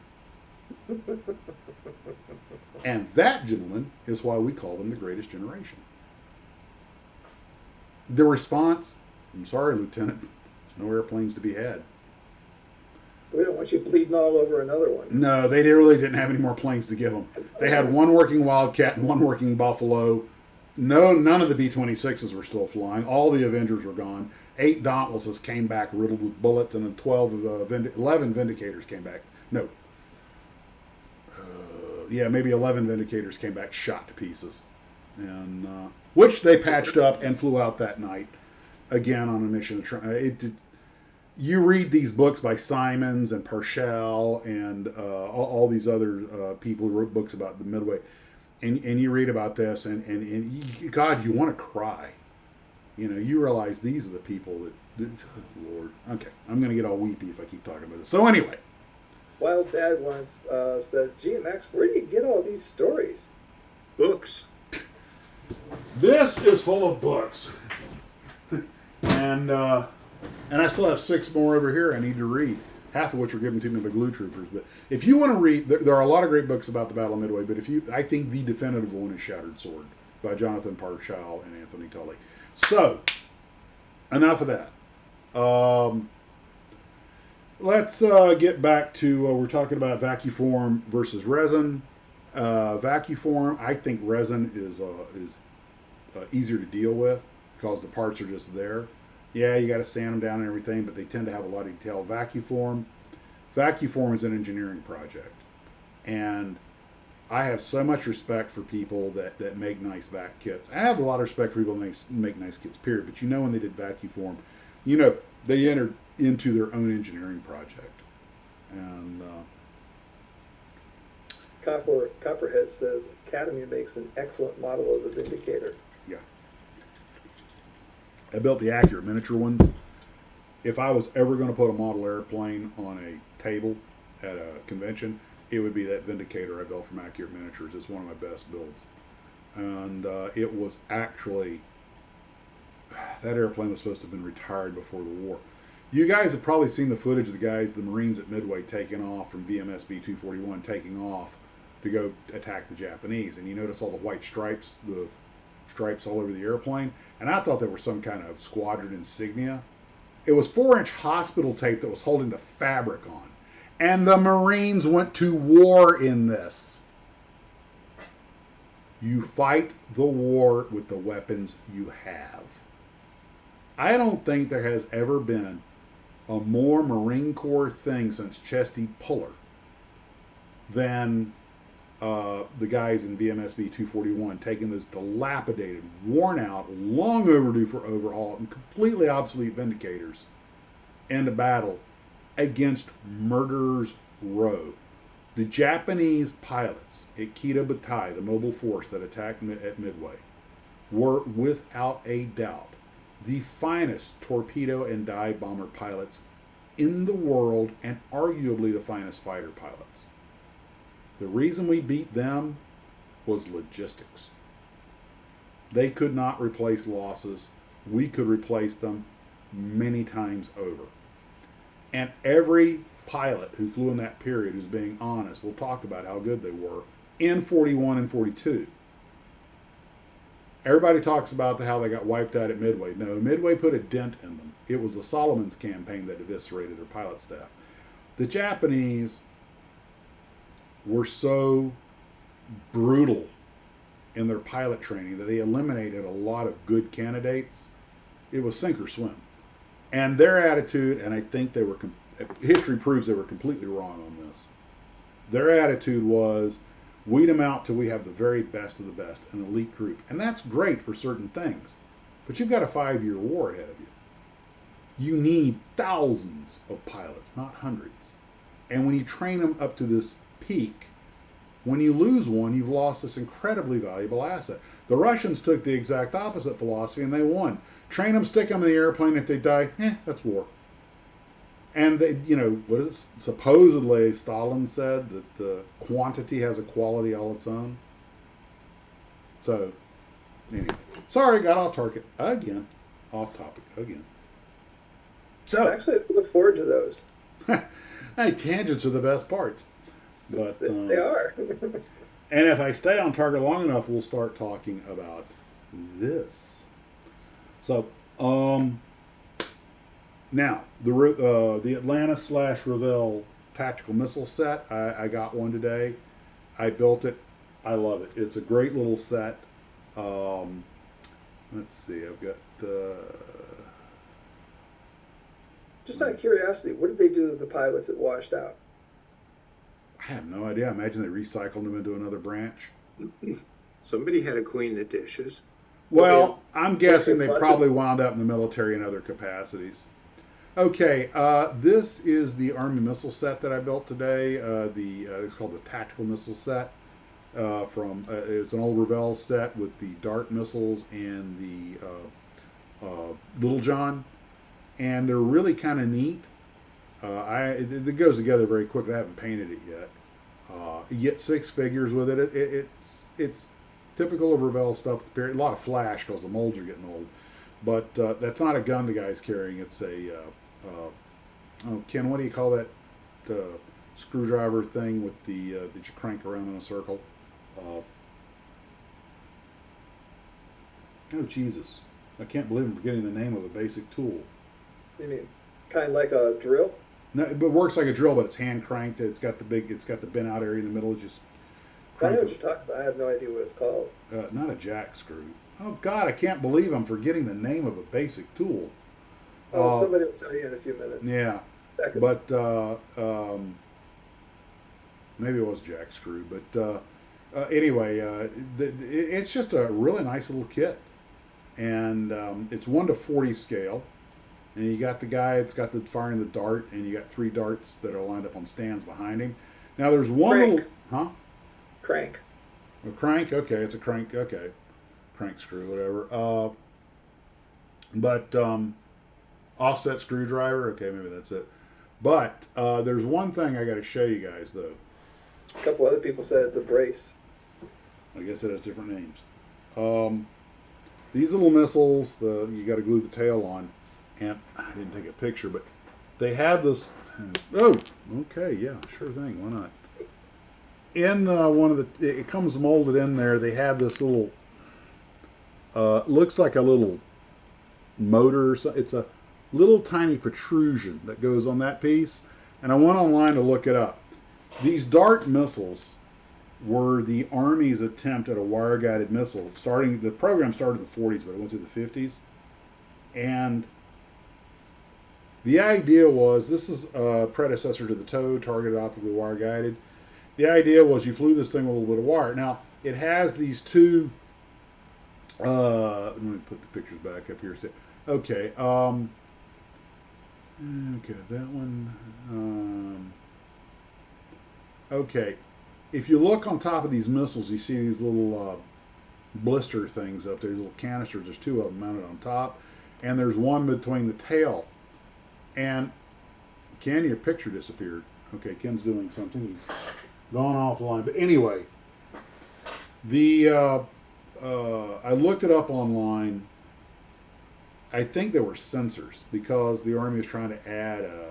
And that, gentlemen, is why we call them the greatest generation. The response, I'm sorry, Lieutenant, there's no airplanes to be had. We don't want you bleeding all over another one. No, they really didn't have any more planes to give them. They had one working Wildcat and one working Buffalo. None of the B-26s were still flying. All the Avengers were gone. 8 Dauntlesses came back riddled with bullets, and then 11 Vindicators came back. No. Maybe 11 Vindicators came back shot to pieces. And which they patched up and flew out that night, again on a mission. You read these books by Simons and Purcell and all these other people who wrote books about the Midway, and you read about this, and God, you want to cry. You realize these are the people that, Lord. Okay, I'm going to get all weepy if I keep talking about this. So anyway. Wild Dad once said, gee, Max, where do you get all these stories? Books. This is full of books. And I still have 6 more over here I need to read, half of which were given to me by Glue Troopers. But if you want to read, there are a lot of great books about the Battle of Midway, but I think the definitive one is Shattered Sword by Jonathan Parshall and Anthony Tully. So, enough of that. Let's get back to, we're talking about Vacuform versus Resin. Vacuform, I think Resin is easier to deal with because the parts are just there. Yeah, you got to sand them down and everything, but they tend to have a lot of detail. Vacuform is an engineering project, and I have so much respect for people that make nice vac kits. I have a lot of respect for people that make nice kits, period. But when they did Vacuform, they entered into their own engineering project. And Copperhead says Academy makes an excellent model of the Vindicator. Yeah. I built the accurate miniature ones. if I was ever going to put a model airplane on a table at a convention, it would be that Vindicator I built from Accurate Miniatures. It's one of my best builds. And it was actually, that airplane was supposed to have been retired before the war. You guys have probably seen the footage of the Marines at Midway taking off from VMSB 241, taking off to go attack the Japanese. And you notice all the white stripes, the stripes all over the airplane. And I thought they were some kind of squadron insignia. It was 4-inch hospital tape that was holding the fabric on. And the Marines went to war in this. You fight the war with the weapons you have. I don't think there has ever been a more Marine Corps thing since Chesty Puller than the guys in VMSB 241 taking those dilapidated, worn out, long overdue for overhaul, and completely obsolete Vindicators into battle against Murderer's Row. The Japanese pilots at Kita Butai, the mobile force that attacked at Midway, were without a doubt the finest torpedo and dive bomber pilots in the world, and arguably the finest fighter pilots. The reason we beat them was logistics. They could not replace losses. We could replace them many times over. And every pilot who flew in that period who's being honest will talk about how good they were in 41 and 42. Everybody talks about how they got wiped out at Midway. No, Midway put a dent in them. It was the Solomon's campaign that eviscerated their pilot staff. The Japanese were so brutal in their pilot training that they eliminated a lot of good candidates. It was sink or swim. And their attitude, and I think they were, history proves they were completely wrong on this. Their attitude was, weed them out till we have the very best of the best, an elite group. And that's great for certain things. But you've got a 5-year war ahead of you. You need thousands of pilots, not hundreds. And when you train them up to this peak, when you lose one, you've lost this incredibly valuable asset. The Russians took the exact opposite philosophy and they won. Train them, stick them in the airplane. If they die, that's war. And they, what is it? Supposedly, Stalin said that the quantity has a quality all its own. So, anyway, sorry, got off target again, off topic again. So, actually, I look forward to those. Hey, tangents are the best parts. But they are. And if I stay on target long enough, we'll start talking about this. So, now the Atlanta / Revell tactical missile set. I got one today. I built it. I love it. It's a great little set. Let's see. I've got Just out of curiosity, what did they do to the pilots that washed out? I have no idea. I imagine they recycled them into another branch. Somebody had to clean the dishes. Well, I'm guessing they probably wound up in the military in other capacities. Okay, this is the Army missile set that I built today. It's called the tactical missile set. It's an old Revell set with the Dart missiles and the Little John, and they're really kind of neat. It goes together very quickly. I haven't painted it yet. You get 6 figures with it. It's typical of Revell stuff. A lot of flash because the molds are getting old. But that's not a gun the guy's carrying. It's a Ken, what do you call that screwdriver thing with that you crank around in a circle? Oh Jesus! I can't believe I'm forgetting the name of a basic tool. You mean kind of like a drill? No, it works like a drill, but it's hand cranked. It's got the bent out area in the middle. It just I know what you're talking about. I have no idea what it's called. Not a jack screw. Oh God, I can't believe I'm forgetting the name of a basic tool. Somebody will tell you in a few minutes. Yeah, Seconds. but maybe it was jack screw. But anyway, it's just a really nice little kit, and it's 1:40 scale. And you got the guy that's got the firing the dart, and you got 3 darts that are lined up on stands behind him. Now there's one Crank. Crank. A crank. Okay, it's a crank. Okay, crank screw, whatever. But Offset screwdriver. Okay, maybe that's it. But there's one thing I got to show you guys, though. A couple other people said it's a brace. I guess it has different names. These little missiles, you got to glue the tail on. And I didn't take a picture, but they have this. Oh, okay, yeah, sure thing. Why not? In one of the, it comes molded in there. They have this little, looks like a little motor. It's a little tiny protrusion that goes on that piece. And I went online to look it up. These Dart missiles were the Army's attempt at a wire-guided missile. The program started in the 40s, but it went through the 50s. And the idea was, this is a predecessor to the TOW, targeted optically wire-guided. The idea was you flew this thing with a little bit of wire. Now, it has these two, let me put the pictures back up here. Okay, okay, that one, okay. If you look on top of these missiles, you see these little blister things up there, these little canisters. There's two of them mounted on top, and there's one between the tail. And Ken, your picture disappeared. Okay, Ken's doing something. He's gone offline. But anyway, I looked it up online. I think there were sensors because the Army was trying to add a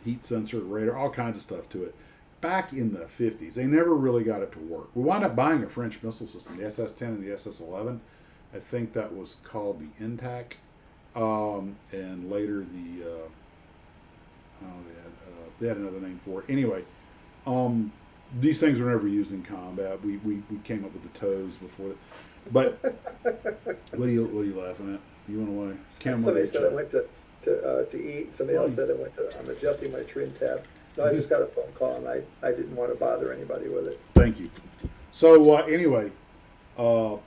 heat sensor, radar, all kinds of stuff to it. Back in the 50s, they never really got it to work. We wound up buying a French missile system, the SS-10 and the SS-11. I think that was called the INTAC, and later they had another name for it. Anyway, these things were never used in combat. We came up with the TOWs before that. But what are you laughing at? You went away. Somebody said I went to eat. Somebody else said I'm adjusting my trim tab. No, I just got a phone call and I didn't want to bother anybody with it. Thank you. So anyway, the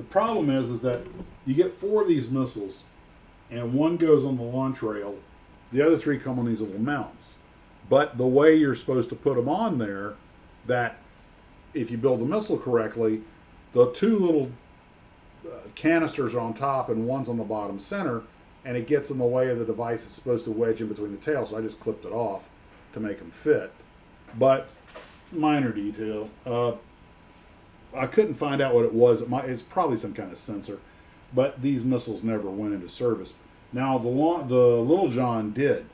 problem is that you get 4 of these missiles, and one goes on the launch rail. The other 3 come on these little mounts. But the way you're supposed to put them on there, that if you build the missile correctly, the 2 little canisters are on top and one's on the bottom center, and it gets in the way of the device it's supposed to wedge in between the tails. So I just clipped it off to make them fit. But minor detail. I couldn't find out what it was. It's probably some kind of sensor. But these missiles never went into service. Now the Little John did.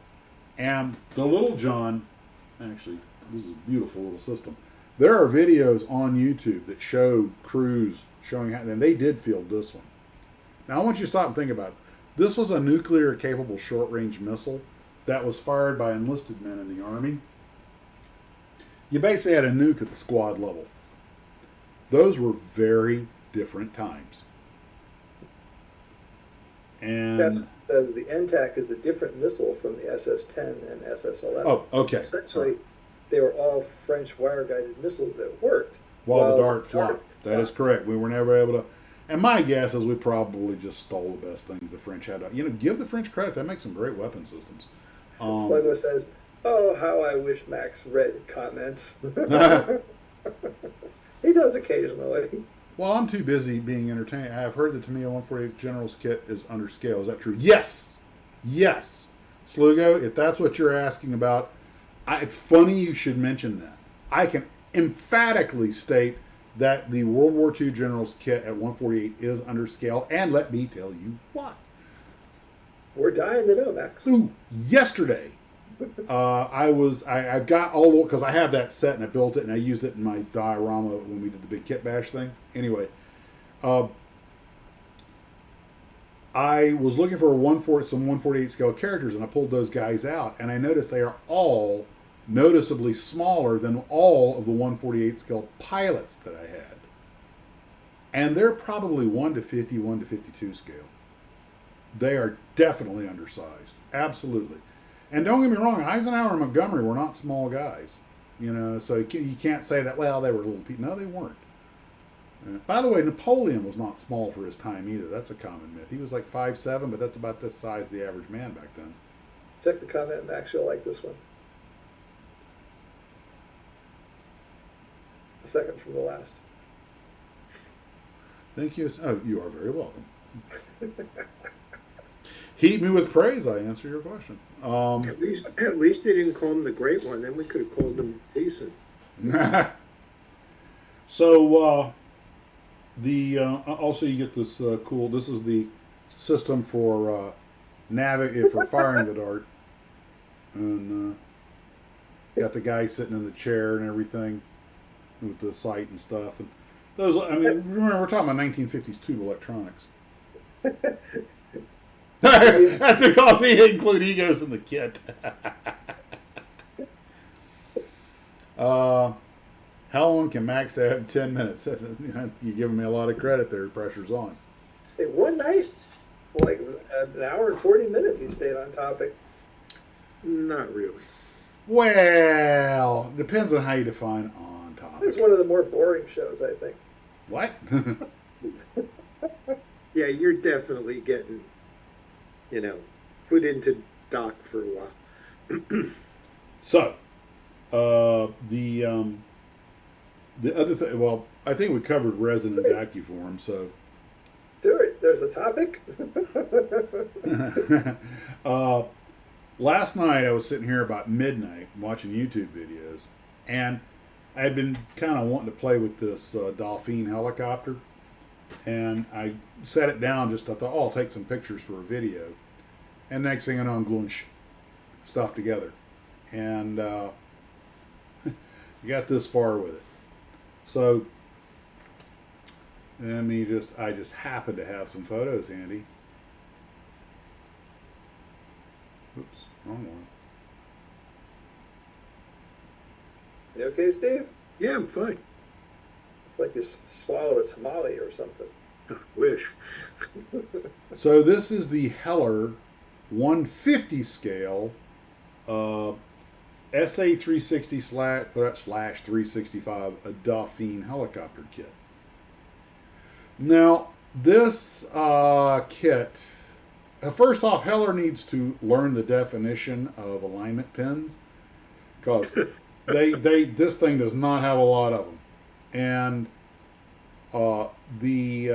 And the Little John, actually, this is a beautiful little system. There are videos on YouTube that show crews showing how, and they did field this one. Now I want you to stop and think about it. This was a nuclear-capable short-range missile that was fired by enlisted men in the Army. You basically had a nuke at the squad level. Those were very different times. And that says the NTAC is a different missile from the SS-10 and SS-11. Oh, okay. Essentially, they were all French wire-guided missiles that worked. While the Dart flopped. That is correct. We were never able to. And my guess is we probably just stole the best things the French had. Give the French credit. They make some great weapon systems. Sluggo says, "Oh, how I wish Max read comments." He does occasionally. Well, I'm too busy being entertained. I have heard that Tamiya 148 General's kit is under scale. Is that true? Yes. Yes. Slugo, if that's what you're asking about, it's funny you should mention that. I can emphatically state that the World War II General's kit at 148 is under scale, and let me tell you why. We're dying to know, Max. Ooh, yesterday, I've got all, because I have that set and I built it and I used it in my diorama when we did the big kit bash thing. Anyway, I was looking for some 148 scale characters, and I pulled those guys out, and I noticed they are all noticeably smaller than all of the 148 scale pilots that I had. And they're probably 1 to 50, 1 to 52 scale. They are definitely undersized. Absolutely. And don't get me wrong, Eisenhower and Montgomery were not small guys. So you can't say that, well, they were little people. No, they weren't. By the way, Napoleon was not small for his time either. That's a common myth. He was like 5'7", but that's about this size the average man back then. Check the comment, Max. You'll like this one. The second from the last. Thank you. Oh, you are very welcome. Heat me with praise. I answer your question. At least they didn't call him the Great One. Then we could have called him decent. So also you get this cool. This is the system for for firing the dart, and got the guy sitting in the chair and everything with the sight and stuff. And those, I mean, remember we're talking about 1950s tube electronics. That's because he didn't include egos in the kit. How long can Max have? 10 minutes. You're giving me a lot of credit there. Pressure's on. Hey, one night, like an hour and 40 minutes, he stayed on topic. Not really. Well, depends on how you define on topic. It's one of the more boring shows, I think. What? Yeah, you're definitely getting, put into dock for a while. So, the other thing, well, I think we covered resin and vacuform, so. Do it. There's a topic. Last night I was sitting here about midnight watching YouTube videos, and I had been kind of wanting to play with this Dolphin helicopter, and I set it down. I thought, oh, I'll take some pictures for a video, and next thing I know, I'm gluing stuff together, and got this far with it. So I just happened to have some photos handy. Oops, wrong one. You okay, Steve? Yeah, I'm fine. It's like you swallowed a tamale or something. Wish. So this is the Heller 150 scale SA360 / 365 a Dauphine helicopter kit. Now this kit, first off, Heller needs to learn the definition of alignment pins, because this thing does not have a lot of them, and the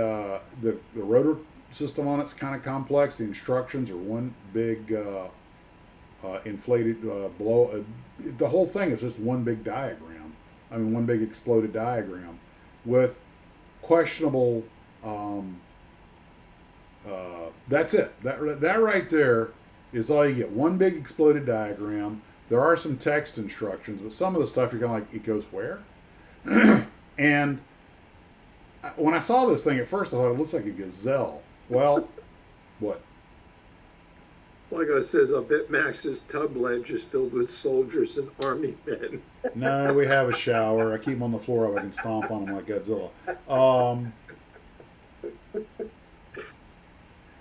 rotor system on it's kind of complex. The instructions are one big inflated blow. The whole thing is just one big diagram. I mean, one big exploded diagram with questionable. That's it. That right there is all you get. One big exploded diagram. There are some text instructions, but some of the stuff you're kind of like, it goes where? And when I saw this thing at first, I thought it looks like a gazelle. Well, what? Like I says, I bet Max's tub ledge is filled with soldiers and army men. No, we have a shower. I keep them on the floor so I can stomp on them like Godzilla.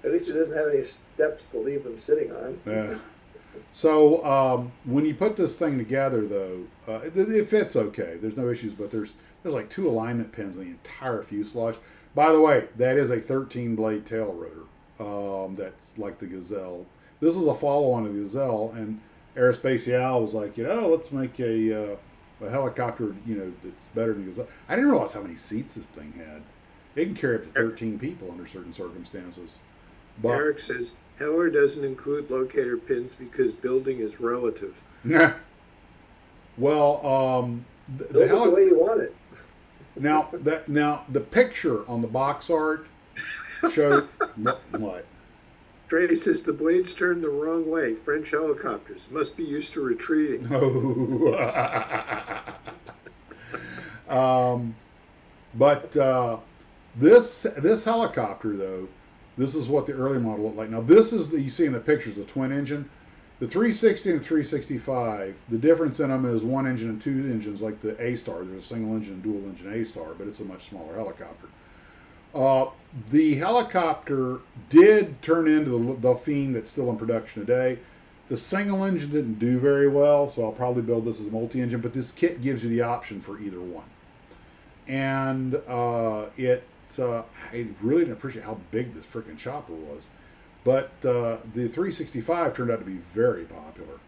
At least it doesn't have any steps to leave them sitting on. Yeah. So when you put this thing together, though, it fits okay. There's no issues, but there's like 2 alignment pins in the entire fuselage. By the way, that is a 13-blade tail rotor. That's like the Gazelle. This is a follow-on of the Gazelle, and Aerospatiale was like, let's make a helicopter, that's better than the Gazelle. I didn't realize how many seats this thing had. It can carry up to 13 people under certain circumstances. But Eric says, Heller doesn't include locator pins because building is relative. Well, Build it the way you want it. Now the picture on the box art showed what? Trey says the blades turn the wrong way. French helicopters must be used to retreating. But this helicopter, though, this is what the early model looked like. Now this is you see in the pictures, the twin engine. The 360 and 365, the difference in them is 1 engine and 2 engines, like the A-Star. There's a single engine and dual engine A-Star, but it's a much smaller helicopter. The helicopter did turn into the Dauphine that's still in production today. The single engine didn't do very well, so I'll probably build this as a multi-engine, but this kit gives you the option for either one. And I really didn't appreciate how big this freaking chopper was. But the 365 turned out to be very popular,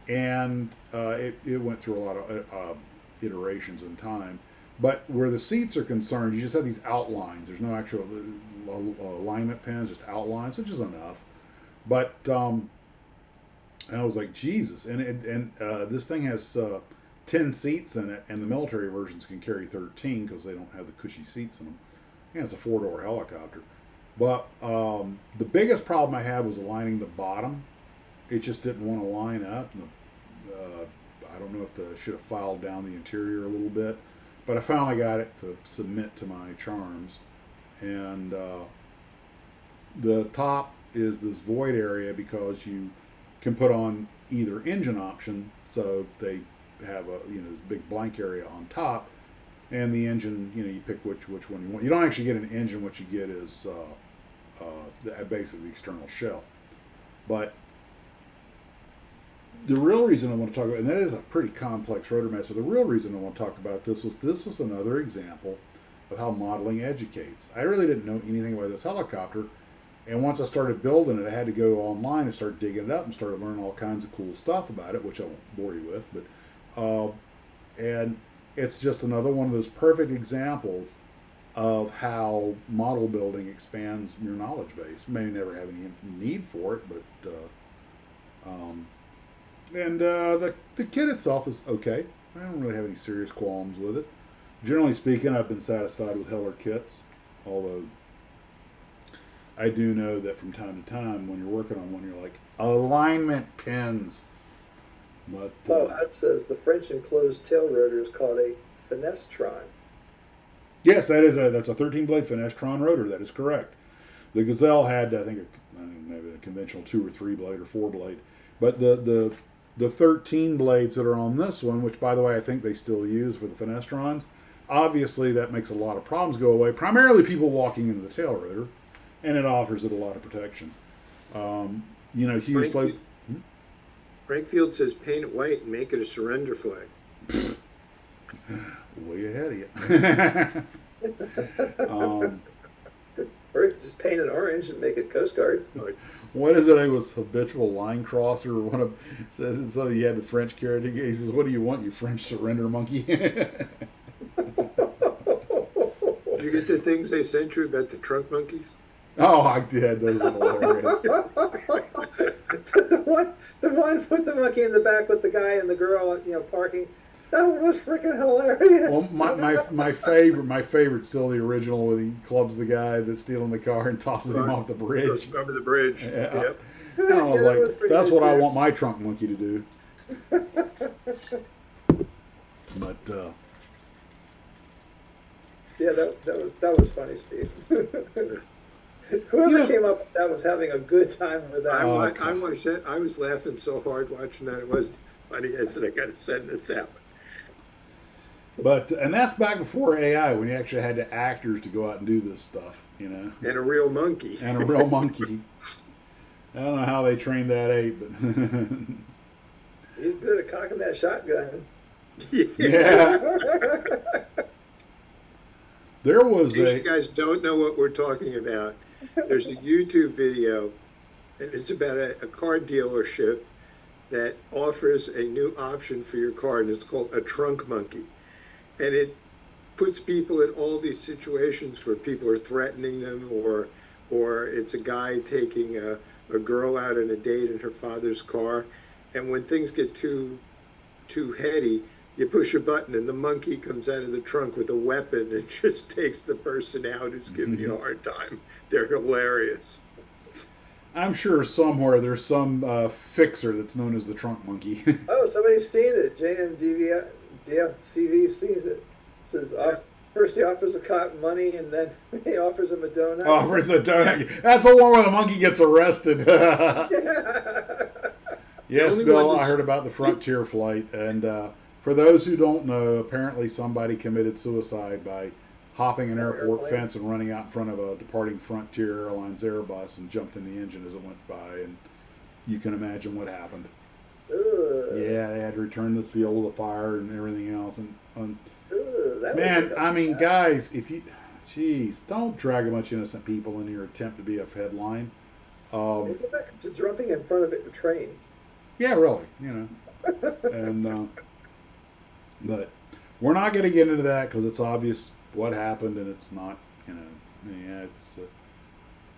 and it went through a lot of iterations in time. But where the seats are concerned, you just have these outlines. There's no actual alignment pins, just outlines, which is enough. But and I was like, Jesus, and this thing has 10 seats in it, and the military versions can carry 13 because they don't have the cushy seats in them. Yeah, it's a 4-door helicopter. But the biggest problem I had was aligning the bottom. It just didn't want to line up. And I don't know if I should have filed down the interior a little bit, but I finally got it to submit to my charms. And the top is this void area because you can put on either engine option, so they have a this big blank area on top, and the engine you pick which one you want. You don't actually get an engine. What you get is basically the external shell. But the real reason I want to talk about, and that is a pretty complex rotor mess, but the real reason I want to talk about this was another example of how modeling educates. I really didn't know anything about this helicopter, and once I started building it, I had to go online and start digging it up and started learning all kinds of cool stuff about it, which I won't bore you with. But and it's just another one of those perfect examples of how model building expands your knowledge base. You may never have any need for it, but the kit itself is okay. I don't really have any serious qualms with it. Generally speaking, I've been satisfied with Heller kits, although I do know that from time to time when you're working on one, you're like, alignment pins. But that says the French enclosed tail rotor is called a finestron. Yes, that's a 13-blade finestron rotor. That is correct. The Gazelle had, I think maybe a conventional 2 or 3 blade or 4 blade, but the 13 blades that are on this one, which by the way I think they still use for the finestrons, obviously that makes a lot of problems go away. Primarily people walking into the tail rotor, and it offers it a lot of protection. Hughes played. Frankfield says paint it white and make it a surrender flag. Way ahead of you. Or you could just paint it orange and make it Coast Guard. What is it? It was habitual line crosser. One of so you had the French character. He says, "What do you want, you French surrender monkey?" Did you get the things they sent you about the trunk monkeys? Oh, I did. Those are hilarious. the one with the monkey in the back with the guy and the girl, parking. That was freaking hilarious. Well, my favorite, still the original, where he clubs the guy that's stealing the car and tosses him off the bridge. Over the bridge. Yeah. Yep. And I was like, that's what I want my trunk monkey to do. But yeah, that was funny, Steve. Whoever came up with that was having a good time with that. I watched that. I was laughing so hard watching that. It was funny. I said, I got to send this out. And that's back before AI, when you actually had the actors to go out and do this stuff, And a real monkey. And a real monkey. I don't know how they trained that ape, but he's good at cocking that shotgun. Yeah. There was you guys don't know what we're talking about. There's a YouTube video, and it's about a car dealership that offers a new option for your car, and it's called a trunk monkey. And it puts people in all these situations where people are threatening them, or it's a guy taking a girl out on a date in her father's car. And when things get too heady, you push a button and the monkey comes out of the trunk with a weapon and just takes the person out who's giving you a hard time. They're hilarious. I'm sure somewhere there's some fixer that's known as the trunk monkey. Oh, somebody's seen it. JMDV sees it. Says first he offers a cop money and then he offers him a donut. Offers a donut. That's the one where the monkey gets arrested. Yes, Bill, I heard about the Frontier flight, and for those who don't know, apparently somebody committed suicide by hopping an airport fence and running out in front of a departing Frontier Airlines Airbus and jumped in the engine as it went by, and you can imagine what happened. Yeah, they had to return to the field of fire and everything else. And man, I mean, guys, don't drag a bunch of innocent people in your attempt to be a headline. They go back to jumping in front of it with trains. Yeah, really, and but we're not going to get into that because it's obvious what happened, and it's not,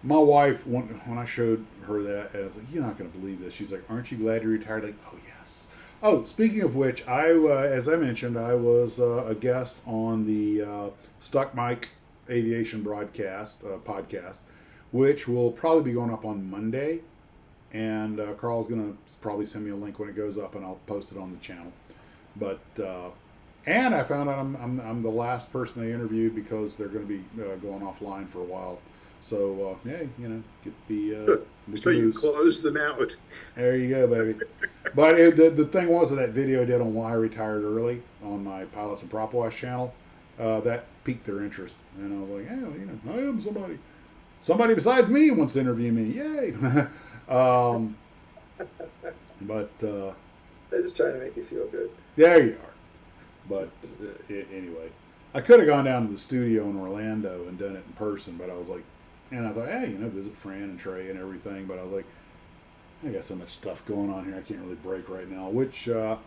My wife, when I showed her that, I was like, "You're not going to believe this." She's like, "Aren't you glad you're retired?" Like, "Oh yes." Oh, speaking of which, as I mentioned, I was a guest on the Stuck Mike Aviation broadcast podcast, which will probably be going up on Monday. And Carl's going to probably send me a link when it goes up, and I'll post it on the channel. But and I found out I'm the last person they interviewed because they're going to be going offline for a while. So yeah, get the So you news. close them out. There you go, baby. But the thing was that video I did on why I retired early on my Pilots and Prop Wash channel, that piqued their interest, and I was like, I am somebody besides me wants to interview me. Yay! But They're just trying to make you feel good. there you are. But anyway, I could have gone down to the studio in Orlando and done it in person, but I was like, and I thought, hey, visit Fran and Trey and everything. But I was like, I got so much stuff going on here, I can't really break right now. Which I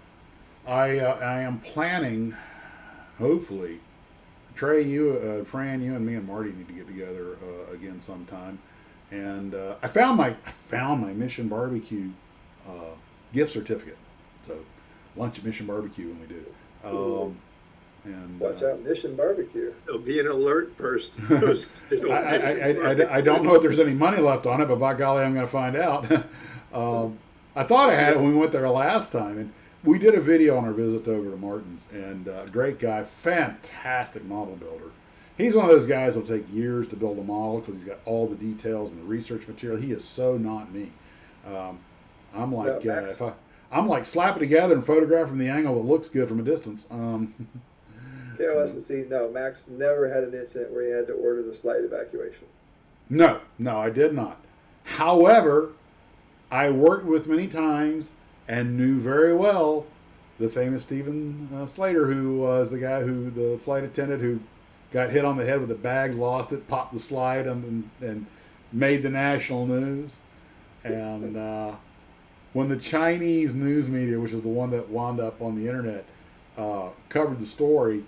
am planning, hopefully. Trey, Fran, you and me and Marty need to get together again sometime. And I found my Mission Barbecue gift certificate. So lunch at Mission Barbecue when we do. And Watch out, Mission Barbecue. It'll be an alert post. I don't know if there's any money left on it, but by golly, I'm going to find out. I thought I had it when we went there last time, and we did a video on our visit over to Martin's, and great guy, fantastic model builder. He's one of those guys that'll take years to build a model because he's got all the details and the research material. He is so not me. I'm like, I'm like slap it together and photograph from the angle that looks good from a distance. KOS&C, no, Max never had an incident where he had to order the slide evacuation. No, I did not. However, I worked with many times and knew very well the famous Stephen Slater, who was the flight attendant who got hit on the head with a bag, lost it, popped the slide, and made the national news. And when the Chinese news media, which is the one that wound up on the internet, covered the story,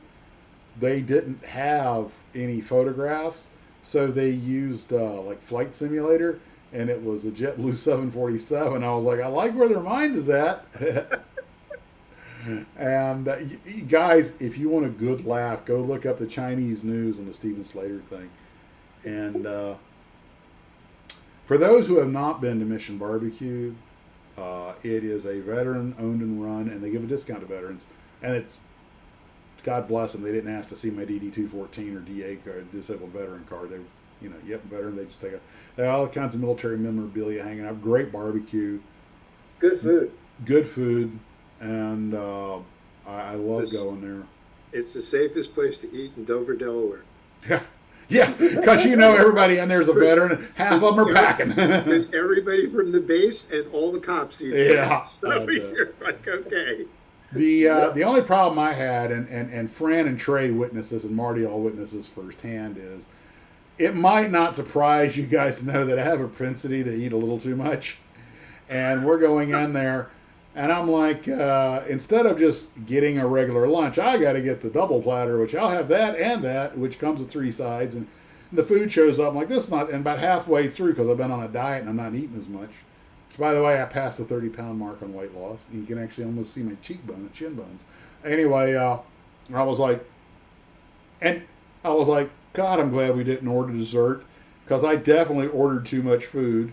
they didn't have any photographs, so they used like Flight Simulator, and it was a JetBlue 747. I was like, I like where their mind is at. And guys, if you want a good laugh, go look up the Chinese news and the Stephen Slater thing. And for those who have not been to Mission Barbecue, it is a veteran owned and run, and they give a discount to veterans. And it's, God bless them, they didn't ask to see my DD-214 or DA card, disabled veteran card. They, veteran. They just they have all kinds of military memorabilia hanging out. Great barbecue, Good food. good food, and I love going there. It's the safest place to eat in Dover, Delaware. Yeah, because everybody in there's a veteran. Half of them are packing. There's everybody from the base and all the cops eat there. Yeah, So you're like, okay. The only problem I had, and Fran and Trey witness this, and Marty all witness this firsthand, is it might not surprise you guys to know that I have a propensity to eat a little too much. And we're going in there, and I'm like, instead of just getting a regular lunch, I got to get the double platter, which I'll have that and that, which comes with 3 sides. And the food shows up. I'm like, this is not, and about halfway through, because I've been on a diet and I'm not eating as much. Which, by the way, I passed the 30-pound mark on weight loss. You can actually almost see my chin bones. Anyway, I was like, God, I'm glad we didn't order dessert, because I definitely ordered too much food,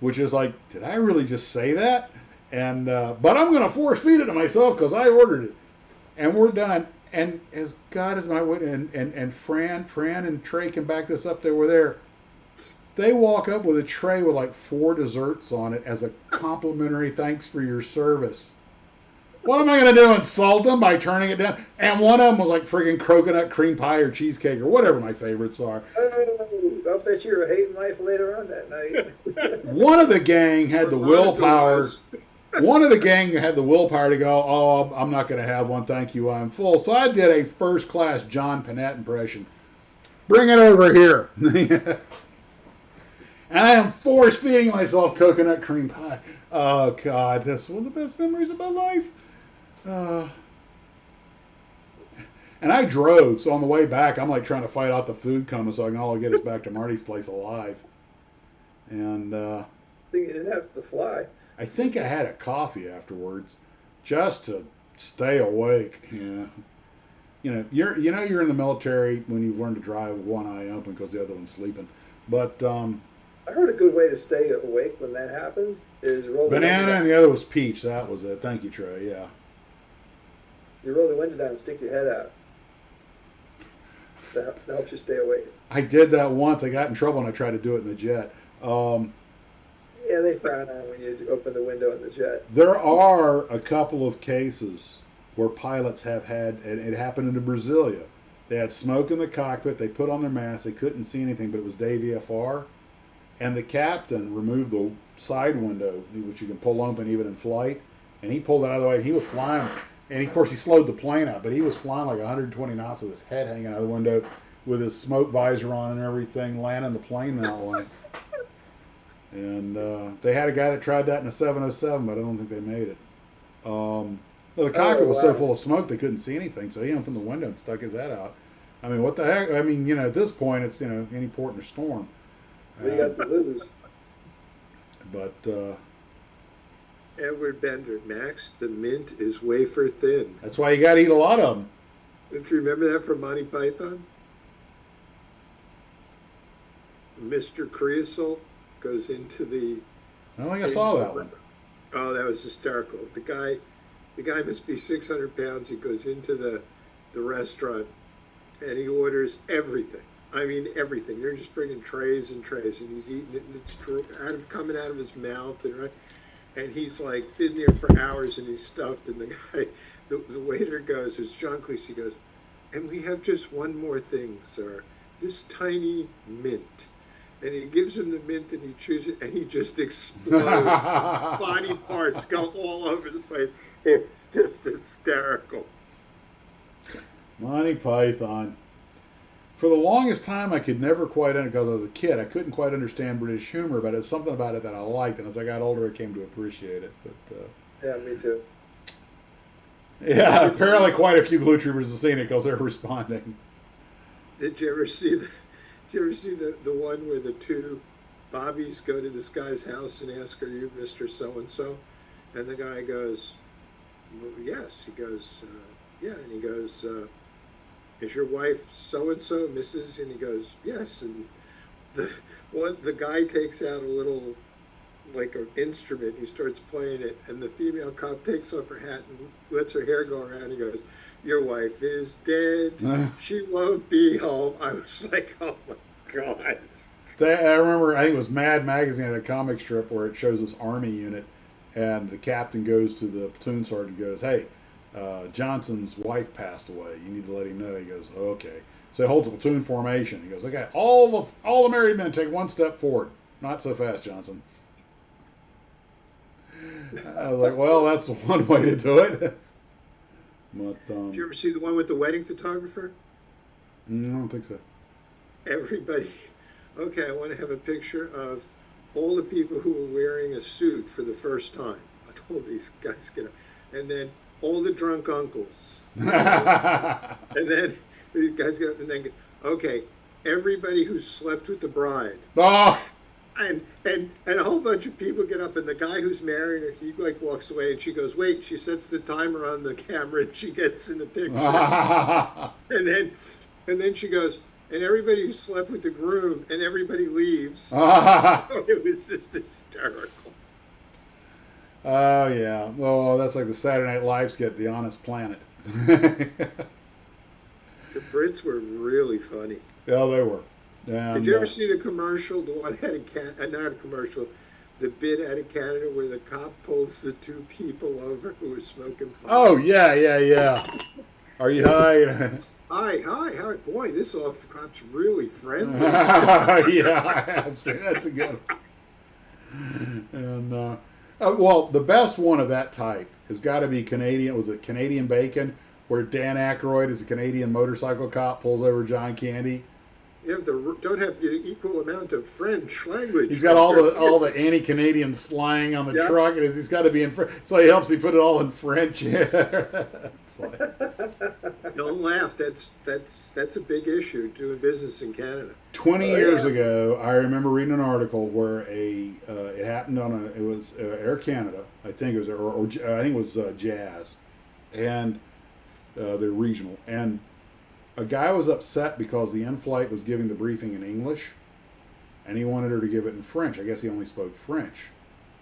which is like, did I really just say that? And but I'm going to force feed it to myself because I ordered it. And we're done. And as God is my witness, and Fran and Trey can back this up, they were there. They walk up with a tray with like 4 desserts on it as a complimentary thanks for your service. What am I going to do, insult them by turning it down? And one of them was like friggin' coconut cream pie or cheesecake or whatever my favorites are. Oh, I'll bet you were hating life later on that night. One of the gang had the willpower. One of the gang had the willpower to go, oh, I'm not going to have one, thank you, I'm full. So I did a first-class John Panette impression. Bring it over here. And I am force-feeding myself coconut cream pie. Oh, God, that's one of the best memories of my life. And I drove, so on the way back, I'm like trying to fight out the food coming so I can all get us back to Marty's place alive. And think you didn't have to fly. I think I had a coffee afterwards, just to stay awake. Yeah. You're in the military when you've learned to drive with one eye open because the other one's sleeping. But I heard a good way to stay awake when that happens is roll the window banana down. and the other was peach. That was it. Thank you, Trey. Yeah. You roll the window down and stick your head out. That helps you stay awake. I did that once. I got in trouble and I tried to do it in the jet. Yeah, they frown on when you open the window in the jet. There are a couple of cases where pilots have had, and it happened in Brasilia. They had smoke in the cockpit. They put on their mask. They couldn't see anything, but it was day VFR. And the captain removed the side window, which you can pull open even in flight, and he pulled it out of the way. And he was flying, and of course he slowed the plane up, but he was flying like 120 knots with his head hanging out of the window, with his smoke visor on and everything, landing the plane that way. And they had a guy that tried that in a 707, but I don't think they made it. The cockpit was so full of smoke they couldn't see anything, so he opened the window and stuck his head out. I mean, what the heck? I mean, at this point, it's any port in a storm. What do you got to lose? But Edward Bender, Max, the mint is wafer thin. that's why you got to eat a lot of them. Don't you remember that from Monty Python? Mr. Creosote goes into the. I don't think I saw that one. Oh, that was hysterical. The guy must be 600 pounds. He goes into the restaurant and he orders everything. I mean, everything. They're just bringing trays and trays, and he's eating it, and it's coming out of his mouth, and he's like been there for hours, and he's stuffed. And the guy, the waiter goes, it's John Cleese. He goes, and we have just one more thing, sir. This tiny mint. And he gives him the mint, and he chews it, and he just explodes. Body parts go all over the place. It's just hysterical. Monty Python. For the longest time, I could never quite, because I was a kid, I couldn't quite understand British humor, but it's something about it that I liked, and as I got older, I came to appreciate it. But Yeah, me too. yeah, apparently quite a few Blue Troopers have seen it because they're responding. Did you ever see the one where the two Bobbies go to this guy's house and ask, "Are you Mr. So-and-so?" And the guy goes, well, "Yes." He goes, "Yeah." And he goes, "Is your wife so-and-so, Mrs.?" And he goes, "Yes." And the guy takes out a little, like an instrument. He starts playing it, and the female cop takes off her hat and lets her hair go around. He goes, "Your wife is dead. She won't be home." I was like, oh my God. I remember, I think it was Mad Magazine had a comic strip where it shows this army unit, and the captain goes to the platoon sergeant and goes, "Hey, Johnson's wife passed away. You need to let him know." He goes, "Okay." So he holds a platoon formation. He goes, "Okay, all the married men take one step forward. Not so fast, Johnson." I was like, well, that's one way to do it. But, Did you ever see the one with the wedding photographer? I don't think so. Everybody, okay, I want to have a picture of all the people who were wearing a suit for the first time. I told these guys, get up. And then all the drunk uncles. And then these guys get up and then, okay, everybody who slept with the bride. Oh! And a whole bunch of people get up, and the guy who's marrying her, he like walks away, and she goes, "Wait." She sets the timer on the camera, and she gets in the picture. and then she goes, and everybody who slept with the groom, and everybody leaves. It was just hysterical. Oh yeah. Oh, that's like the Saturday Night Live skit, "The Honest Planet." The Brits were really funny. Yeah, they were. And, did you ever see the commercial, the one out of not a commercial, the bit out of Canada where the cop pulls the two people over who were smoking pot? Oh, yeah. Are you high? Hi. Boy, this cop's really friendly. Yeah, I have seen that's a good one. And, well, the best one of that type has got to be Canadian. Was it Canadian Bacon, where Dan Aykroyd is a Canadian motorcycle cop, pulls over John Candy, don't have the equal amount of French language. He's got all the anti-Canadian slang on the Yeah. truck, and he's got to be in French. So he helps me put it all in French. It's like, Don't laugh. That's a big issue doing business in Canada. 20 years ago, I remember reading an article where it happened on it was Air Canada, I think it was, or I think it was Jazz, and they're regional, and a guy was upset because the in-flight was giving the briefing in English, and he wanted her to give it in French. I guess he only spoke French,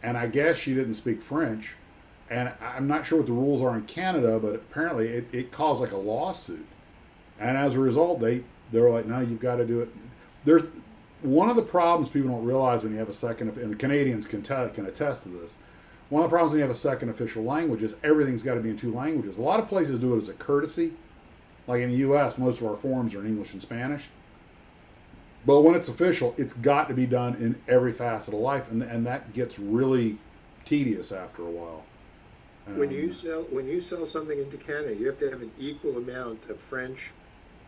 and I guess she didn't speak French, and I'm not sure what the rules are in Canada, but apparently it caused like a lawsuit, and as a result, they were like, no, you've got to do it. There's one of the problems people don't realize when you have a second, and the Canadians can attest to this. One of the problems when you have a second official language is everything's got to be in two languages. A lot of places do it as a courtesy. Like in the U.S., most of our forms are in English and Spanish. But when it's official, it's got to be done in every facet of life, and that gets really tedious after a while. When you sell something into Canada, you have to have an equal amount of French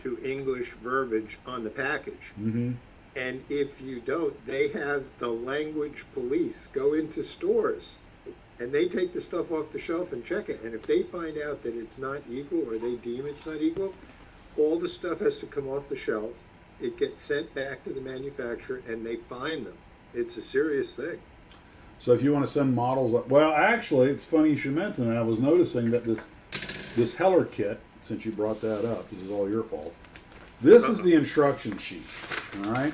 to English verbiage on the package. Mm-hmm. And if you don't, they have the language police go into stores and they take the stuff off the shelf and check it. And if they find out that it's not equal or they deem it's not equal, all the stuff has to come off the shelf. It gets sent back to the manufacturer and they fine them. It's a serious thing. So if you want to send models up, well, actually, it's funny you should mention it. I was noticing that this Heller kit, since you brought that up, this is all your fault. This is the instruction sheet, all right?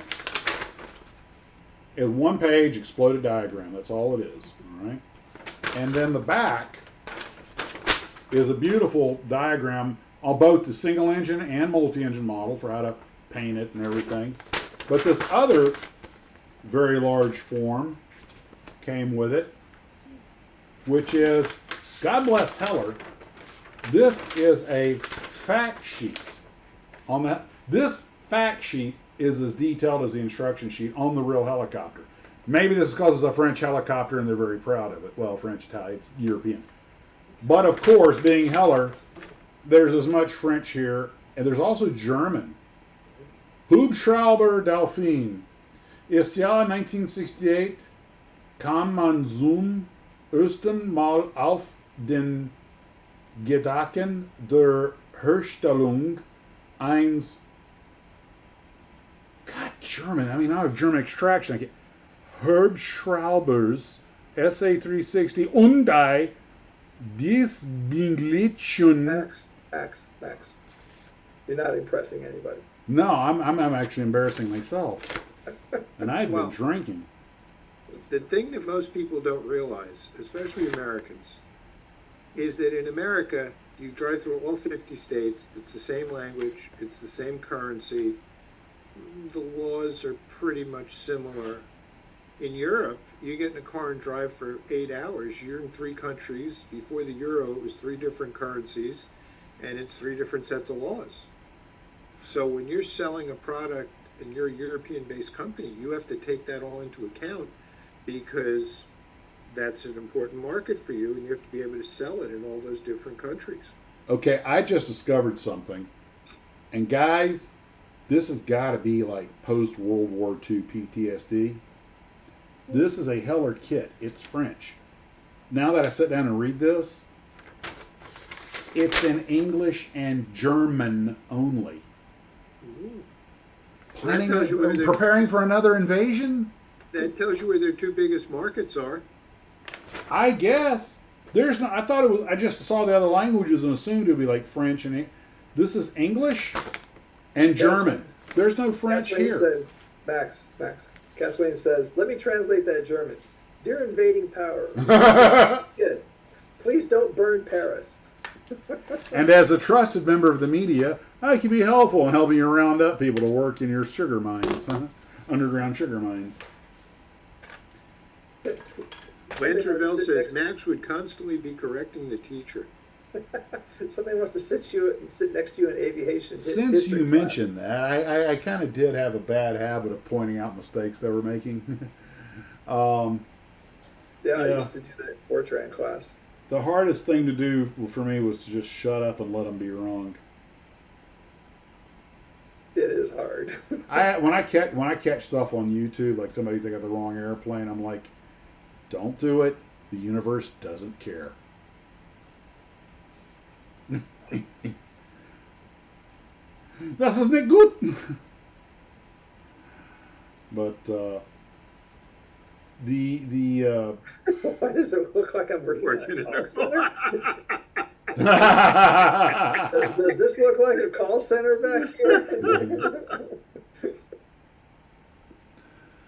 It's one page exploded diagram. That's all it is, all right? And then the back is a beautiful diagram on both the single engine and multi-engine model for how to paint it and everything. But this other very large form came with it, which is, God bless Heller, this is a fact sheet on that. This fact sheet is as detailed as the instruction sheet on the real helicopter. Maybe this is because it's a French helicopter and they're very proud of it. Well, French, Italian, it's European. But of course, being Heller, there's as much French here, and there's also German. Hubschrauber Delphine. Ist Jahr 1968 kam man zum ersten Mal auf den Gedanken der Herstellung eines, God, German, I mean, I have German extraction. I get Hubschraubers SA360 und die Disbinglichen. Max. You're not impressing anybody. No, I'm actually embarrassing myself. And I've been drinking. The thing that most people don't realize, especially Americans, is that in America, you drive through all 50 states, it's the same language, it's the same currency, the laws are pretty much similar. In Europe, you get in a car and drive for 8 hours, you're in 3 countries. Before the euro, it was 3 different currencies, and it's 3 different sets of laws. So when you're selling a product and you're a European-based company, you have to take that all into account because that's an important market for you and you have to be able to sell it in all those different countries. Okay, I just discovered something. And guys, this has got to be like post-World War II PTSD. This is a Heller kit. It's French. Now that I sit down and read this, it's in English and German only. Preparing for another invasion? That tells you where their 2 biggest markets are. I guess. There's no, I thought it was, I just saw the other languages and assumed it would be like French and this is English and German. There's no French here. Says, Max. Caswayne says, let me translate that German. Dear invading power, please don't burn Paris. And as a trusted member of the media, I can be helpful in helping you round up people to work in your sugar mines, underground sugar mines. Lanterville said Max would constantly be correcting the teacher. Somebody wants to sit next to you in aviation. Since you mentioned that, I kind of did have a bad habit of pointing out mistakes they were making. I used to do that in Fortran class. The hardest thing to do for me was to just shut up and let them be wrong. It is hard. When I catch stuff on YouTube, like somebody got the wrong airplane, I'm like, don't do it. The universe doesn't care. Das ist nicht gut. But Why does it look like I'm working at a call center? Does this look like a call center back here?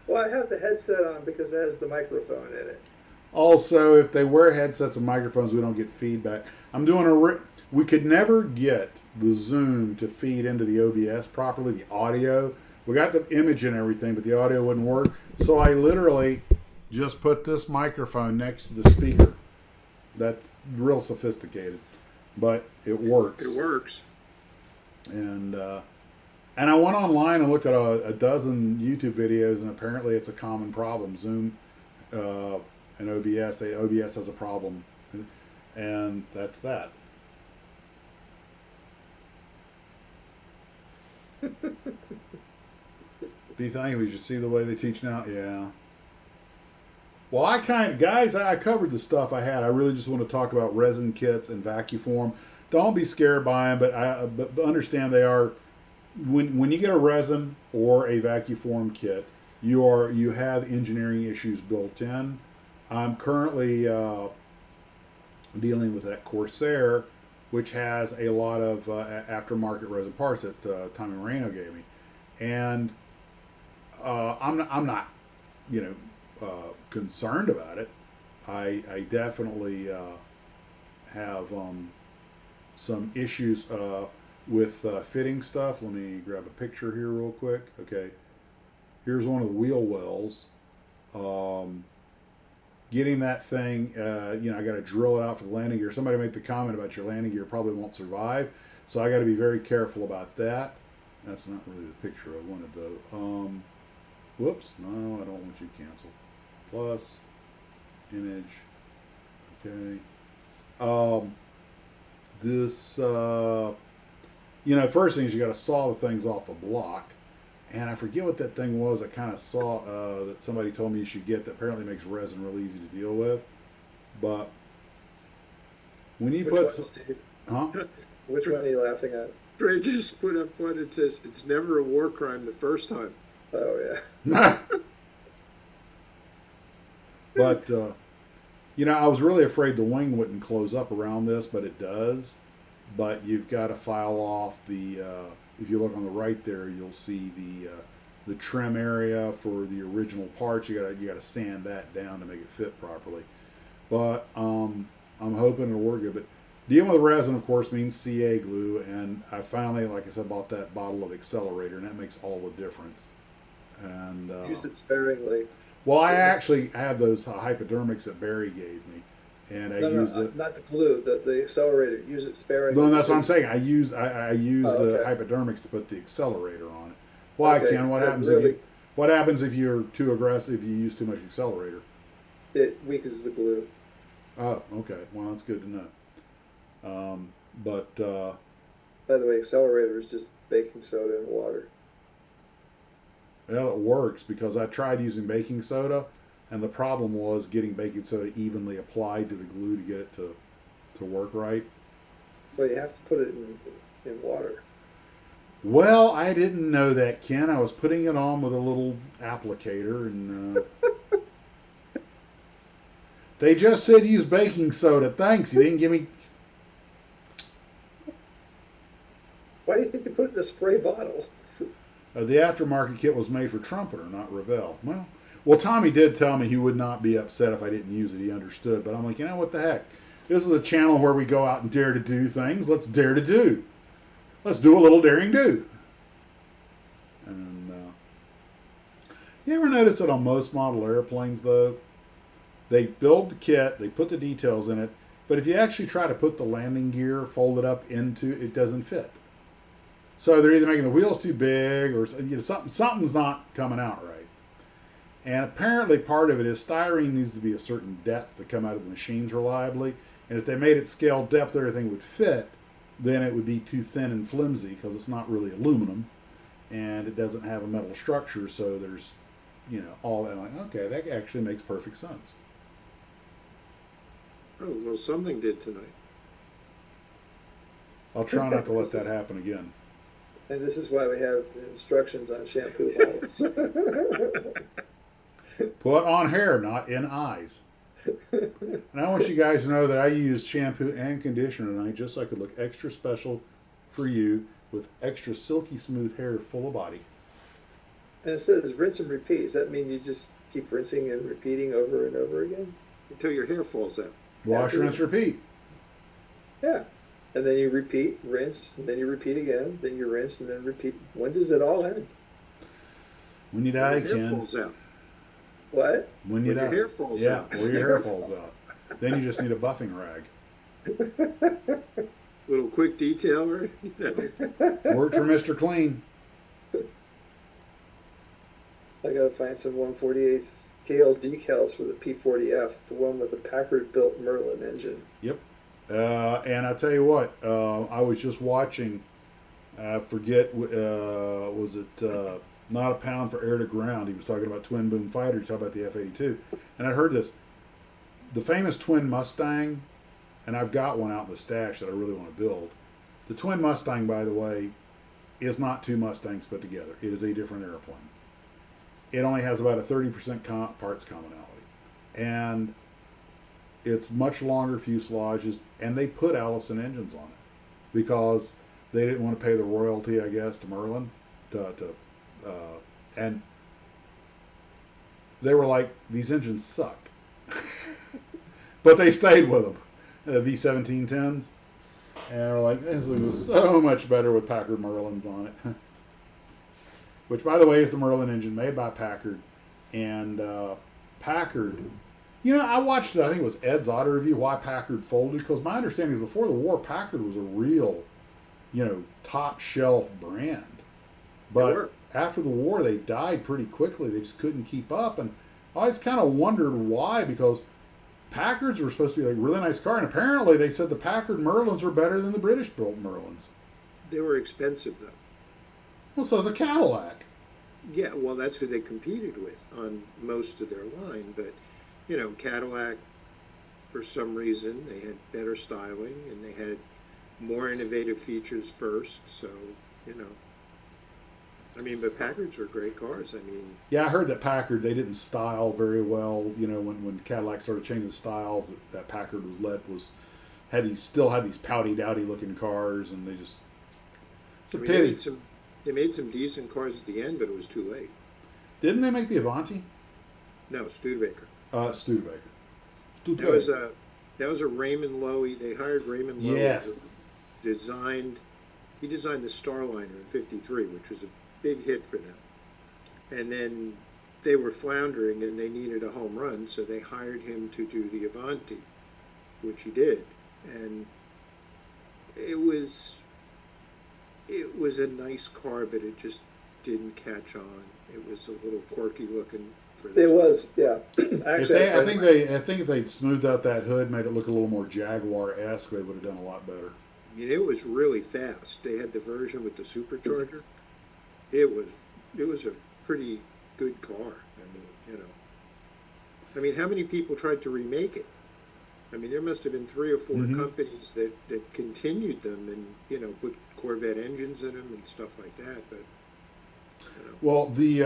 Well, I have the headset on because it has the microphone in it. Also, if they wear headsets and microphones, we don't get feedback. I'm doing we could never get the Zoom to feed into the OBS properly, the audio. We got the image and everything, but the audio wouldn't work. So I literally just put this microphone next to the speaker. That's real sophisticated, but it works. It works. And I went online and looked at a dozen YouTube videos, and apparently it's a common problem. Zoom and OBS. OBS has a problem, and that's that. Do you think we should see the way they teach now? Yeah. Well, I covered the stuff I had. I really just want to talk about resin kits and Vacuform. Don't be scared by them, but understand they are. When you get a resin or a Vacuform kit, you have engineering issues built in. I'm currently dealing with that Corsair, which has a lot of aftermarket resin parts that Tommy Moreno gave me, and I'm not, concerned about it. I definitely have some issues with fitting stuff. Let me grab a picture here real quick. Okay, here's one of the wheel wells. Getting that thing, I got to drill it out for the landing gear. Somebody made the comment about your landing gear probably won't survive, so I got to be very careful about that. That's not really the picture I wanted though. Whoops, no, I don't want you to cancel. Plus, image, okay. This, first thing is you got to saw the things off the block. And I forget what that thing was. I kind of saw that somebody told me you should get that apparently makes resin real easy to deal with. But when you Which one are you laughing at? Trey just put up one that says it's never a war crime the first time. Oh yeah. But I was really afraid the wing wouldn't close up around this, but it does. But you've got to file off the. If you look on the right there, you'll see the trim area for the original parts. You gotta sand that down to make it fit properly. But I'm hoping it'll work good. But dealing with resin, of course, means CA glue, and I finally, like I said, bought that bottle of accelerator, and that makes all the difference. And use it sparingly. Well, I actually have those hypodermics that Barry gave me, and I use not the glue, the accelerator. Use it sparingly. No, that's what I'm saying. I use the hypodermics to put the accelerator on it. Why, okay. Ken? What happens if you're too aggressive? If you use too much accelerator? It weakens the glue. Oh, okay. Well, that's good to know. By the way, accelerator is just baking soda and water. Well, it works because I tried using baking soda, and the problem was getting baking soda evenly applied to the glue to get it to work right. Well, you have to put it in water. Well, I didn't know that, Ken. I was putting it on with a little applicator, and they just said use baking soda. Thanks. You didn't give me. Why do you think they put it in a spray bottle? The aftermarket kit was made for Trumpeter, not Revell. Well, Tommy did tell me he would not be upset if I didn't use it. He understood. But I'm like, what the heck? This is a channel where we go out and dare to do things. Let's dare to do. Let's do a little daring do. And you ever notice that on most model airplanes, though, they build the kit, they put the details in it, but if you actually try to put the landing gear folded up into it, doesn't fit. So they're either making the wheels too big or something's not coming out right. And apparently part of it is styrene needs to be a certain depth to come out of the machines reliably. And if they made it scale depth, everything would fit, then it would be too thin and flimsy because it's not really aluminum. and it doesn't have a metal structure, so there's, all that. I'm like, okay, that actually makes perfect sense. Oh, well, something did tonight. I'll try not to let that happen again. And this is why we have instructions on shampoo bottles. Put on hair, not in eyes. And I want you guys to know that I used shampoo and conditioner tonight just so I could look extra special for you with extra silky smooth hair full of body. And it says rinse and repeat. Does that mean you just keep rinsing and repeating over and over again? Until your hair falls out. Wash, rinse, repeat. Yeah. And then you repeat, rinse, and then you repeat again, then you rinse, and then repeat. When does it all end? When you die, your hair Ken. falls out. What? When you die. Your hair falls yeah, out. where your hair falls out. Then you just need a buffing rag. Little quick detail, right? Worked for Mr. Clean. I gotta find some 148 scale decals for the P40F, the one with the Packard built Merlin engine. Yep. And I tell you what, I was just watching, I forget, was it Not a Pound for Air to Ground? He was talking about twin boom fighters, talking about the F-82. And I heard this. The famous twin Mustang, and I've got one out in the stash that I really want to build. The twin Mustang, by the way, is not two Mustangs put together. It is a different airplane. It only has about a 30% parts commonality. And it's much longer fuselages, and they put Allison engines on it because they didn't want to pay the royalty, I guess, to Merlin. And they were like, these engines suck. But they stayed with them, the V1710s. And they're like, this was so much better with Packard Merlins on it. Which, by the way, is the Merlin engine made by Packard. And Packard, I watched, I think it was Ed's auto review, why Packard folded. Because my understanding is before the war, Packard was a real, top shelf brand. But after the war, they died pretty quickly. They just couldn't keep up. And I always kind of wondered why, because Packards were supposed to be like a really nice car. And apparently they said the Packard Merlins were better than the British-built Merlins. They were expensive, though. Well, so is a Cadillac. Yeah, well, that's who they competed with on most of their line. But, Cadillac, for some reason, they had better styling and they had more innovative features first. So, but Packards are great cars. Yeah, I heard that Packard, they didn't style very well. When Cadillac started changing styles, that Packard still had these pouty dowdy looking cars, and it's a pity. They made some decent cars at the end, but it was too late. Didn't they make the Avanti? No, Studebaker. Studebaker. That was a Raymond Loewy. They hired Raymond Loewy. Yes. He designed the Starliner in '53, which was a big hit for them. And then they were floundering and they needed a home run, so they hired him to do the Avanti, which he did. And it was a nice car, but it just didn't catch on. It was a little quirky looking for them. It was, yeah. Actually, I think if they'd smoothed out that hood, made it look a little more Jaguar-esque, they would have done a lot better. It was really fast. They had the version with the supercharger. It was a pretty good car. How many people tried to remake it? There must have been 3 or 4 companies that continued them and, put Corvette engines in them and stuff like that. But, Well, the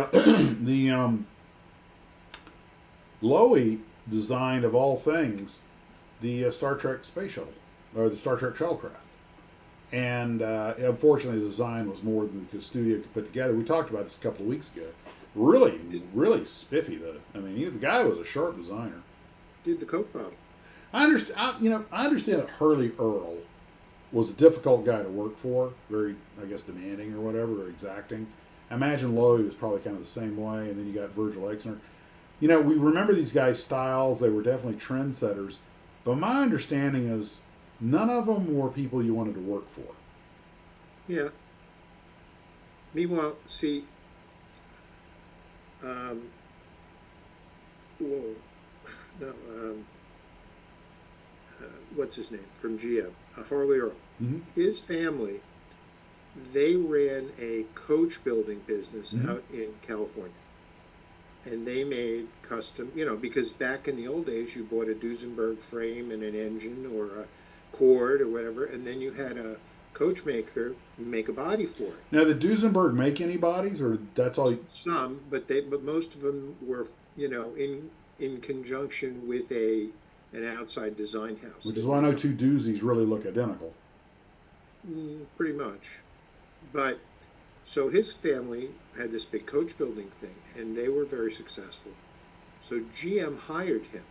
Loewy designed, of all things, the Star Trek space shuttle, or the Star Trek shuttlecraft. And unfortunately, the design was more than the studio could put together. We talked about this a couple of weeks ago. Really, really spiffy, though. The guy was a sharp designer. Did the Coke bottle. I understand that Hurley Earl was a difficult guy to work for, very, I guess, demanding or whatever, or exacting. I imagine Loewy was probably kind of the same way, and then you got Virgil Exner. We remember these guys' styles. They were definitely trendsetters. But my understanding is none of them were people you wanted to work for. Yeah. Meanwhile, see, what's his name from GM? Harley Earl. Mm-hmm. His family they ran a coach building business Mm-hmm. out in California. And they made custom, because back in the old days, you bought a Duesenberg frame and an engine or a cord or whatever, and then you had a coach maker make a body for it. Now, did Duesenberg make any bodies, or that's all? Some, but most of them were, in conjunction with an outside design house. Which is why no two doozies really look identical. Pretty much. But so his family had this big coach building thing, and they were very successful. So GM hired him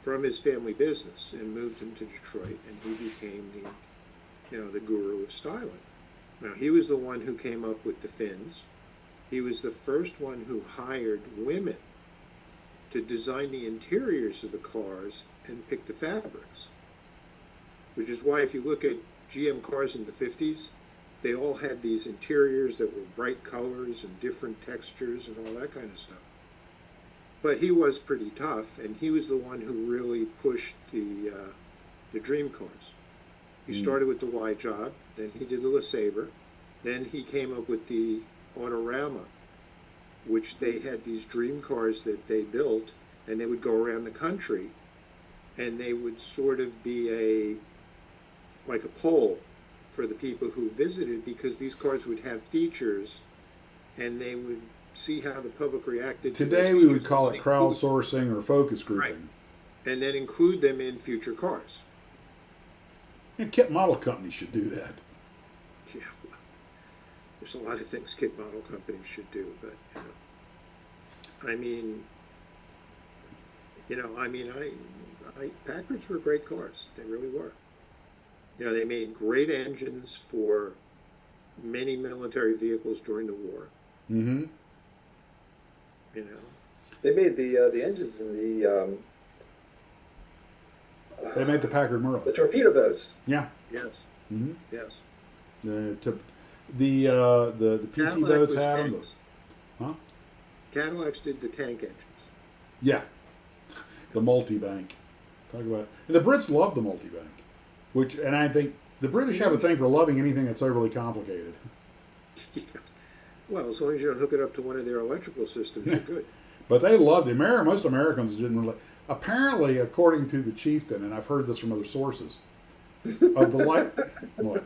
from his family business and moved him to Detroit, and he became the guru of styling. Now, he was the one who came up with the fins. He was the first one who hired women to design the interiors of the cars and pick the fabrics. Which is why if you look at GM cars in the 50s, they all had these interiors that were bright colors and different textures and all that kind of stuff. But he was pretty tough, and he was the one who really pushed the dream cars. He started with the Y job, then he did the LeSabre, then he came up with the Autorama, which they had these dream cars that they built, and they would go around the country, and they would sort of be like a poll for the people who visited, because these cars would have features, and they would see how the public reacted to Today we would call it crowdsourcing or focus grouping. Right. And then include them in future cars. And kit model companies should do that. Yeah, well, there's a lot of things kit model companies should do, but I mean, Packards were great cars. They really were. They made great engines for many military vehicles during the war. Mm-hmm. They made the engines in They made the Packard the Merlin. torpedo boats. Yeah. Yes. Mm-hmm. Yes. The PT Cadillac boats was had them. tanks. Huh? Cadillacs did the tank engines. Yeah. The multi-bank. Talk about it. And the Brits love the multi-bank. And I think the British have a thing for loving anything that's overly complicated. Yeah. Well, as long as you don't hook it up to one of their electrical systems, you're good. But they loved it. Most Americans didn't really. Apparently, according to the chieftain, and I've heard this from other sources, of the light. What?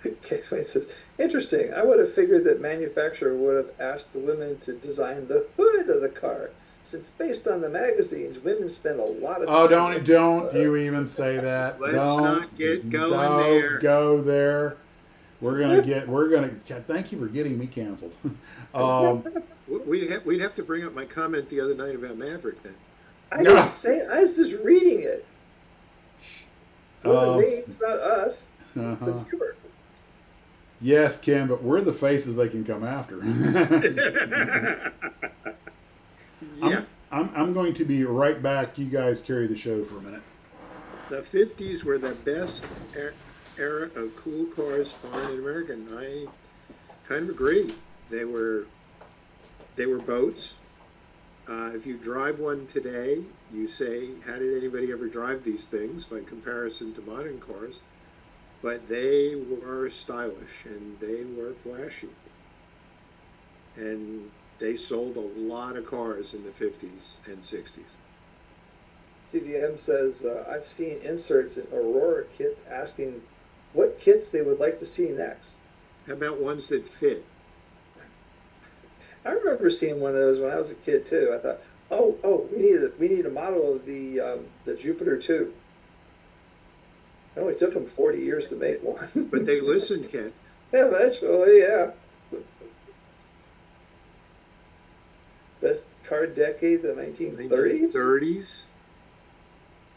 Okay, so it says, interesting. I would have figured that manufacturer would have asked the women to design the hood of the car, since based on the magazines, women spend a lot of time. Oh, don't you even say that. Let's don't not get going don't there. go there. We're gonna. Thank you for getting me canceled. We'd have to bring up my comment the other night about Maverick then. I didn't say it. I was just reading it. It wasn't me. It's not us. It's a viewer. Yes, Ken, but we're the faces they can come after. Yeah. I'm going to be right back. You guys carry the show for a minute. The 50s were the best era of cool cars found in America, and I kind of agree. They were boats. If you drive one today, you say, how did anybody ever drive these things by comparison to modern cars? But they were stylish and they were flashy. And they sold a lot of cars in the 50s and 60s. CVM says, I've seen inserts in Aurora kits asking what kits they would like to see next. How about ones that fit? I remember seeing one of those when I was a kid too. I thought, oh, we need a model of the Jupiter 2. It only took them 40 years to make one. But they listened, Ken. Eventually, yeah. Best car decade, the 1930s? 1930s?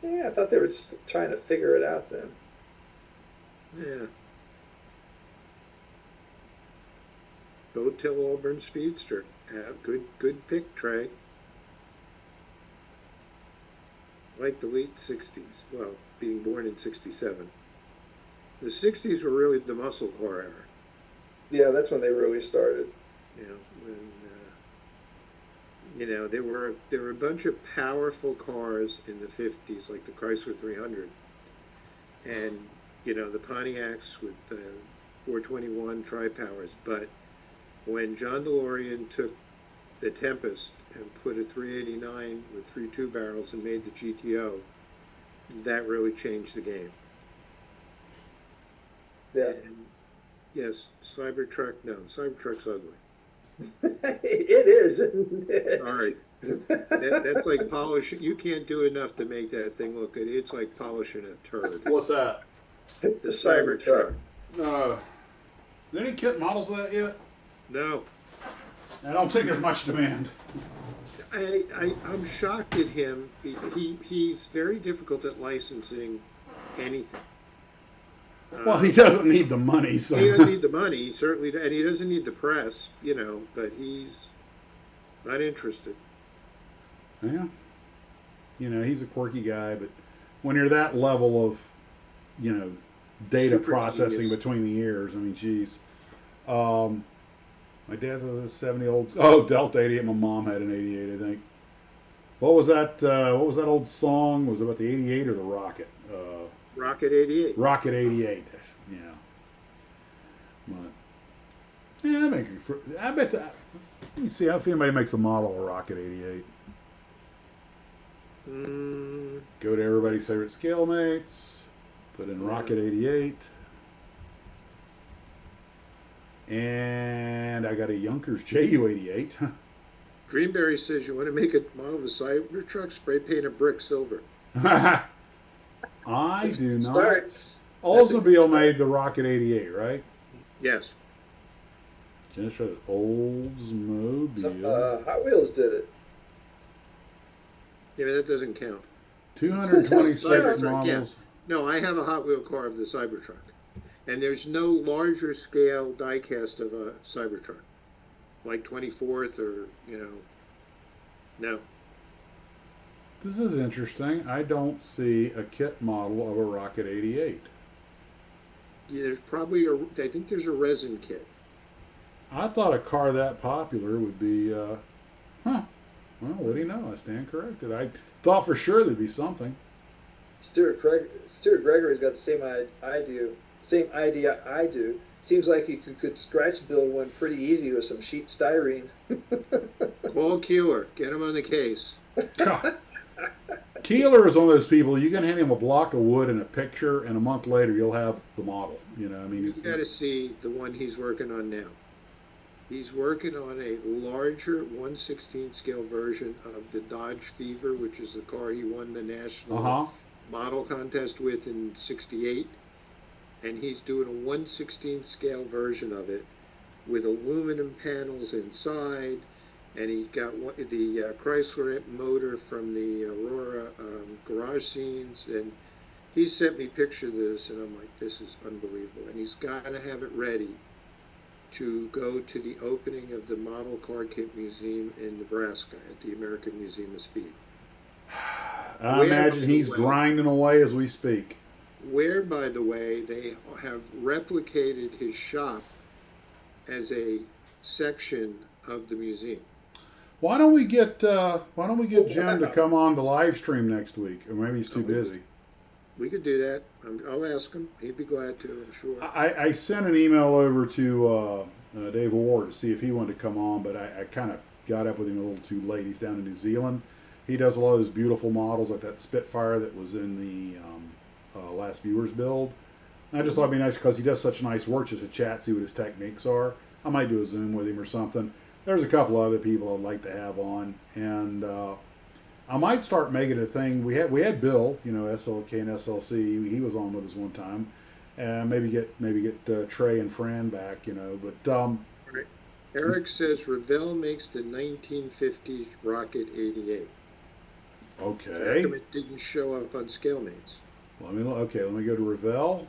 Yeah, I thought they were just trying to figure it out then. Yeah. Hotel Auburn Speedster. Good pick, Trey. Like the late 60s. Well, being born in 67. The 60s were really the muscle car era. Yeah, that's when they really started. When there were a bunch of powerful cars in the 50s, like the Chrysler 300, and the Pontiacs with 421 tri-powers, but when John DeLorean took the Tempest and put a 389 with 3.2 barrels and made the GTO, that really changed the game. Yeah. And yes, Cybertruck, no, Cybertruck's ugly. It is, isn't it? All right. That's like polishing. You can't do enough to make that thing look good. It's like polishing a turd. What's that? The Cybertruck. Any kit models of that yet? No. I don't think there's much demand. I'm shocked at him. He's very difficult at licensing anything. Well, he doesn't need the money, so. He doesn't need the money, certainly, and he doesn't need the press, but he's not interested. Yeah. He's a quirky guy, but when you're that level of, data Super processing genius. between the ears, I mean, geez. My dad's a 70-old. Oh, Delta 88. My mom had an 88, I think. What was that? What was that old song? Was it about the 88 or the Rocket? Rocket 88. Rocket 88. Yeah. But yeah, I bet that. Let me see if anybody makes a model of Rocket 88. Go to everybody's favorite scale mates. Put in Rocket 88. And I got a Yonkers JU88. Greenberry says you want to make a model of the Cybertruck, spray paint a brick silver. I do not. Start. Oldsmobile made the Rocket 88, right? Yes. Just show Oldsmobile. Hot Wheels did it. Yeah, but that doesn't count. 226 Cybertruck, models. yeah. No, I have a Hot Wheel car of the Cybertruck. And there's no larger scale diecast of a Cybertruck. Like 24th or, no. This is interesting. I don't see a kit model of a Rocket 88. Yeah, there's probably I think there's a resin kit. I thought a car that popular would be, Well, what do you know? I stand corrected. I thought for sure there'd be something. Stuart Gregory's got the same idea I do. Seems like you could scratch build one pretty easy with some sheet styrene. Call Keeler. Get him on the case. Keeler is one of those people, you can hand him a block of wood and a picture, and a month later you'll have the model. You've got to see the one he's working on now. He's working on a larger 1/16 scale version of the Dodge Fever, which is the car he won the national model contest with in '68. And he's doing a 1/16 scale version of it with aluminum panels inside. And he got the Chrysler motor from the Aurora garage scenes. And he sent me pictures of this, and I'm like, this is unbelievable. And he's got to have it ready to go to the opening of the Model Car Kit Museum in Nebraska at the American Museum of Speed. I imagine he's grinding away as we speak. Where, by the way, they have replicated his shop as a section of the museum. Why don't we get Jim to come on the live stream next week? Or maybe he's too busy. We could do that. I'll ask him. He'd be glad to, I'm sure. I sent an email over to Dave Ward to see if he wanted to come on, but I kind of got up with him a little too late. He's down in New Zealand. He does a lot of those beautiful models like that Spitfire that was in the last viewer's build. And I just thought it'd be nice because he does such nice work just to chat, see what his techniques are. I might do a Zoom with him or something. There's a couple other people I'd like to have on, and I might start making it a thing. We had Bill, SLK and SLC. He was on with us one time, and maybe get Trey and Fran back, But Right. Eric says Revell makes the 1950s Rocket 88. Okay. How come it didn't show up on ScaleMates? Let me go to Revell.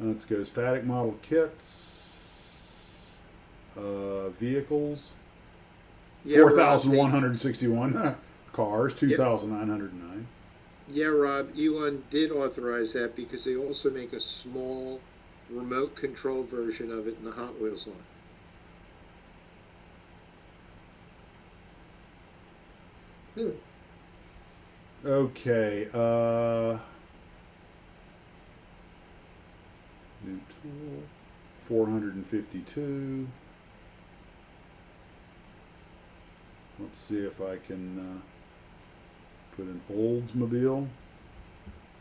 Let's go static model kits. Vehicles. Yeah, 4,161 cars, 2,909. Yeah, Rob, Elon did authorize that because they also make a small remote control version of it in the Hot Wheels line. Okay. New tool. 452. Let's see if I can put an Oldsmobile.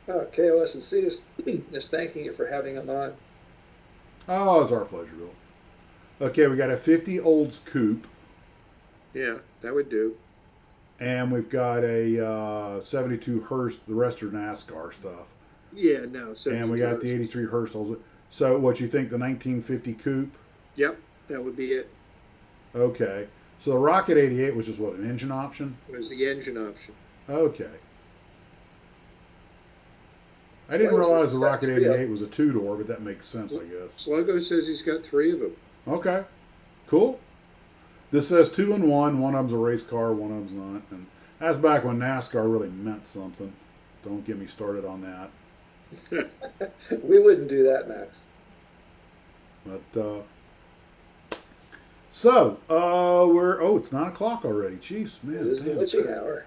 Oh, KOS&C is thanking you for having him on. Oh, it's our pleasure, Bill. Okay, we got a 50 Olds coupe. Yeah, that would do. And we've got a 72 Hearst. The rest are NASCAR stuff. Yeah, no. And we got the 83 Hearst. So what you think, the 1950 coupe? Yep, that would be it. Okay. So the Rocket 88 was just what, an engine option? It was the engine option. Okay. I didn't realize the Rocket 88 was a two-door, but that makes sense, I guess. Sluggo says he's got 3 of them. Okay. Cool. This says 2 and 1. One of them's a race car, one of them's not. And that's back when NASCAR really meant something. Don't get me started on that. We wouldn't do that, Max. But, so, it's 9 o'clock already. Jeez, man. It is the witching hour.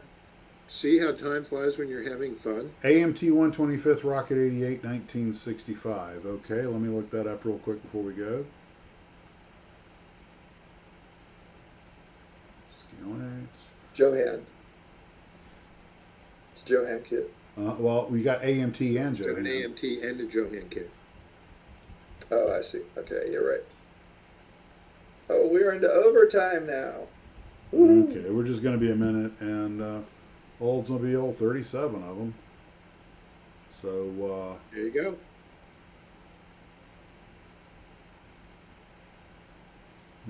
See how time flies when you're having fun? AMT 125th Rocket 88, 1965. Okay, let me look that up real quick before we go. Skillets. Johan. It's a Johan kit. Well, we got AMT and Got Johan. an AMT and a Johan kit. Oh, I see. Okay, you're right. Oh, we're into overtime now. Woo. Okay, we're just going to be a minute. And Oldsmobile, 37 of them. So, There you go.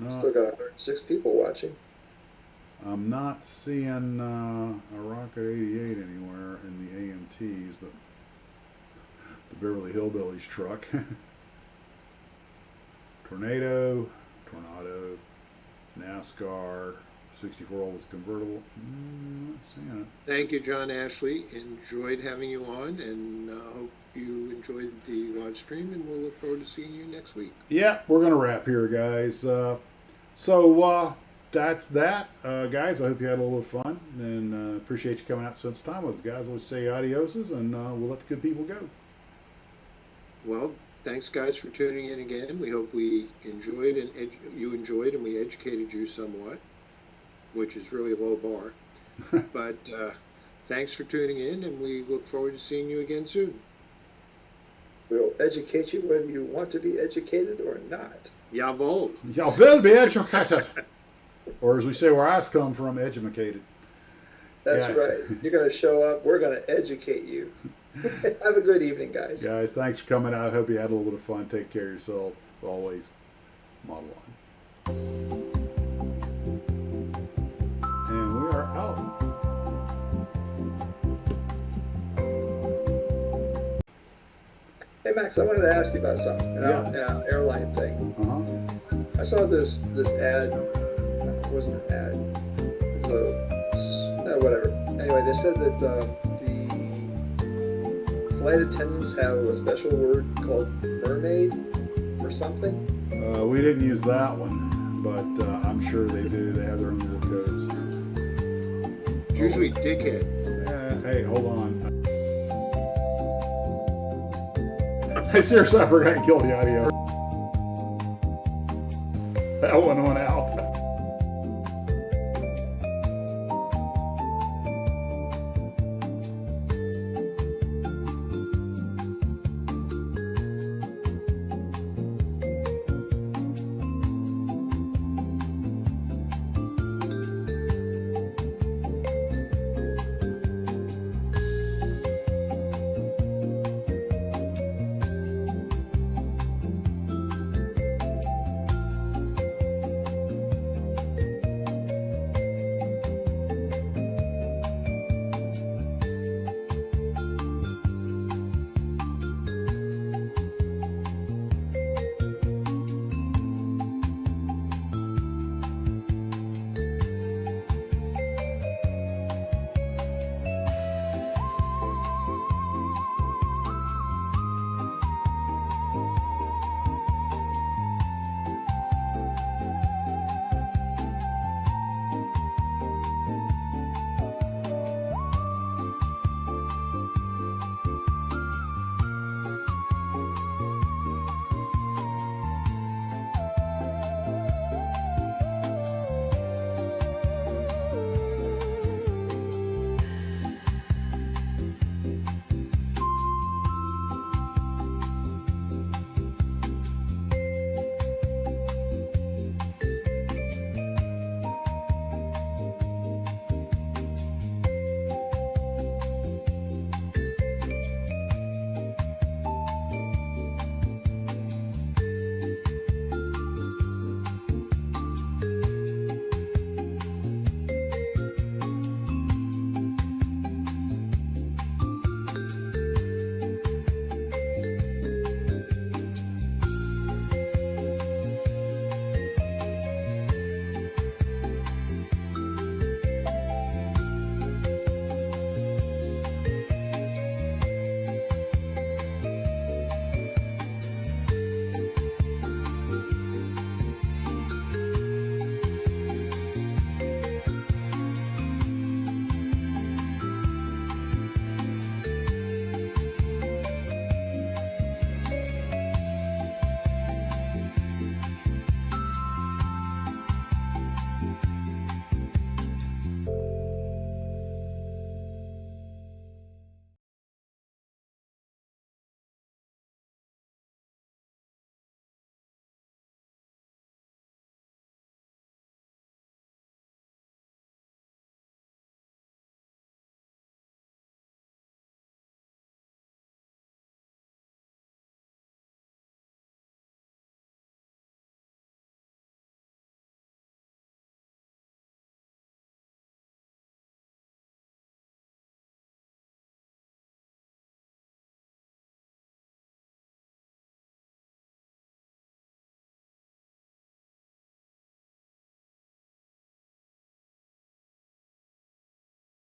Still got 106 people watching. I'm not seeing a Rocket 88 anywhere in the AMTs, but the Beverly Hillbillies truck. Tornado, NASCAR, 64 Olds convertible. Not seeing it. Thank you, John Ashley. Enjoyed having you on, and hope you enjoyed the live stream, and we'll look forward to seeing you next week. Yeah, we're going to wrap here, guys. That's that. Guys, I hope you had a little fun, and appreciate you coming out and spending some time with us, guys. Let's say adioses, and we'll let the good people go. Well, thanks, guys, for tuning in again. We hope we enjoyed and you enjoyed, and we educated you somewhat, which is really a low bar. But thanks for tuning in, and we look forward to seeing you again soon. We'll educate you whether you want to be educated or not. Jawohl. You will be educated. Or as we say where I come from, educated. That's right. You're going to show up. We're going to educate you. Have a good evening, guys. Guys, thanks for coming out. I hope you had a little bit of fun. Take care of yourself. Always. Model Line. And we are out. Hey, Max, I wanted to ask you about something. An airline thing. Uh-huh. I saw this ad. It wasn't an ad. It was whatever. Anyway, they said that the flight attendants have a special word called mermaid or something. We didn't use that one, but I'm sure they do. They have their own little codes. It's usually dickhead. Hey, hold on. Hey, seriously, I forgot to kill the audio.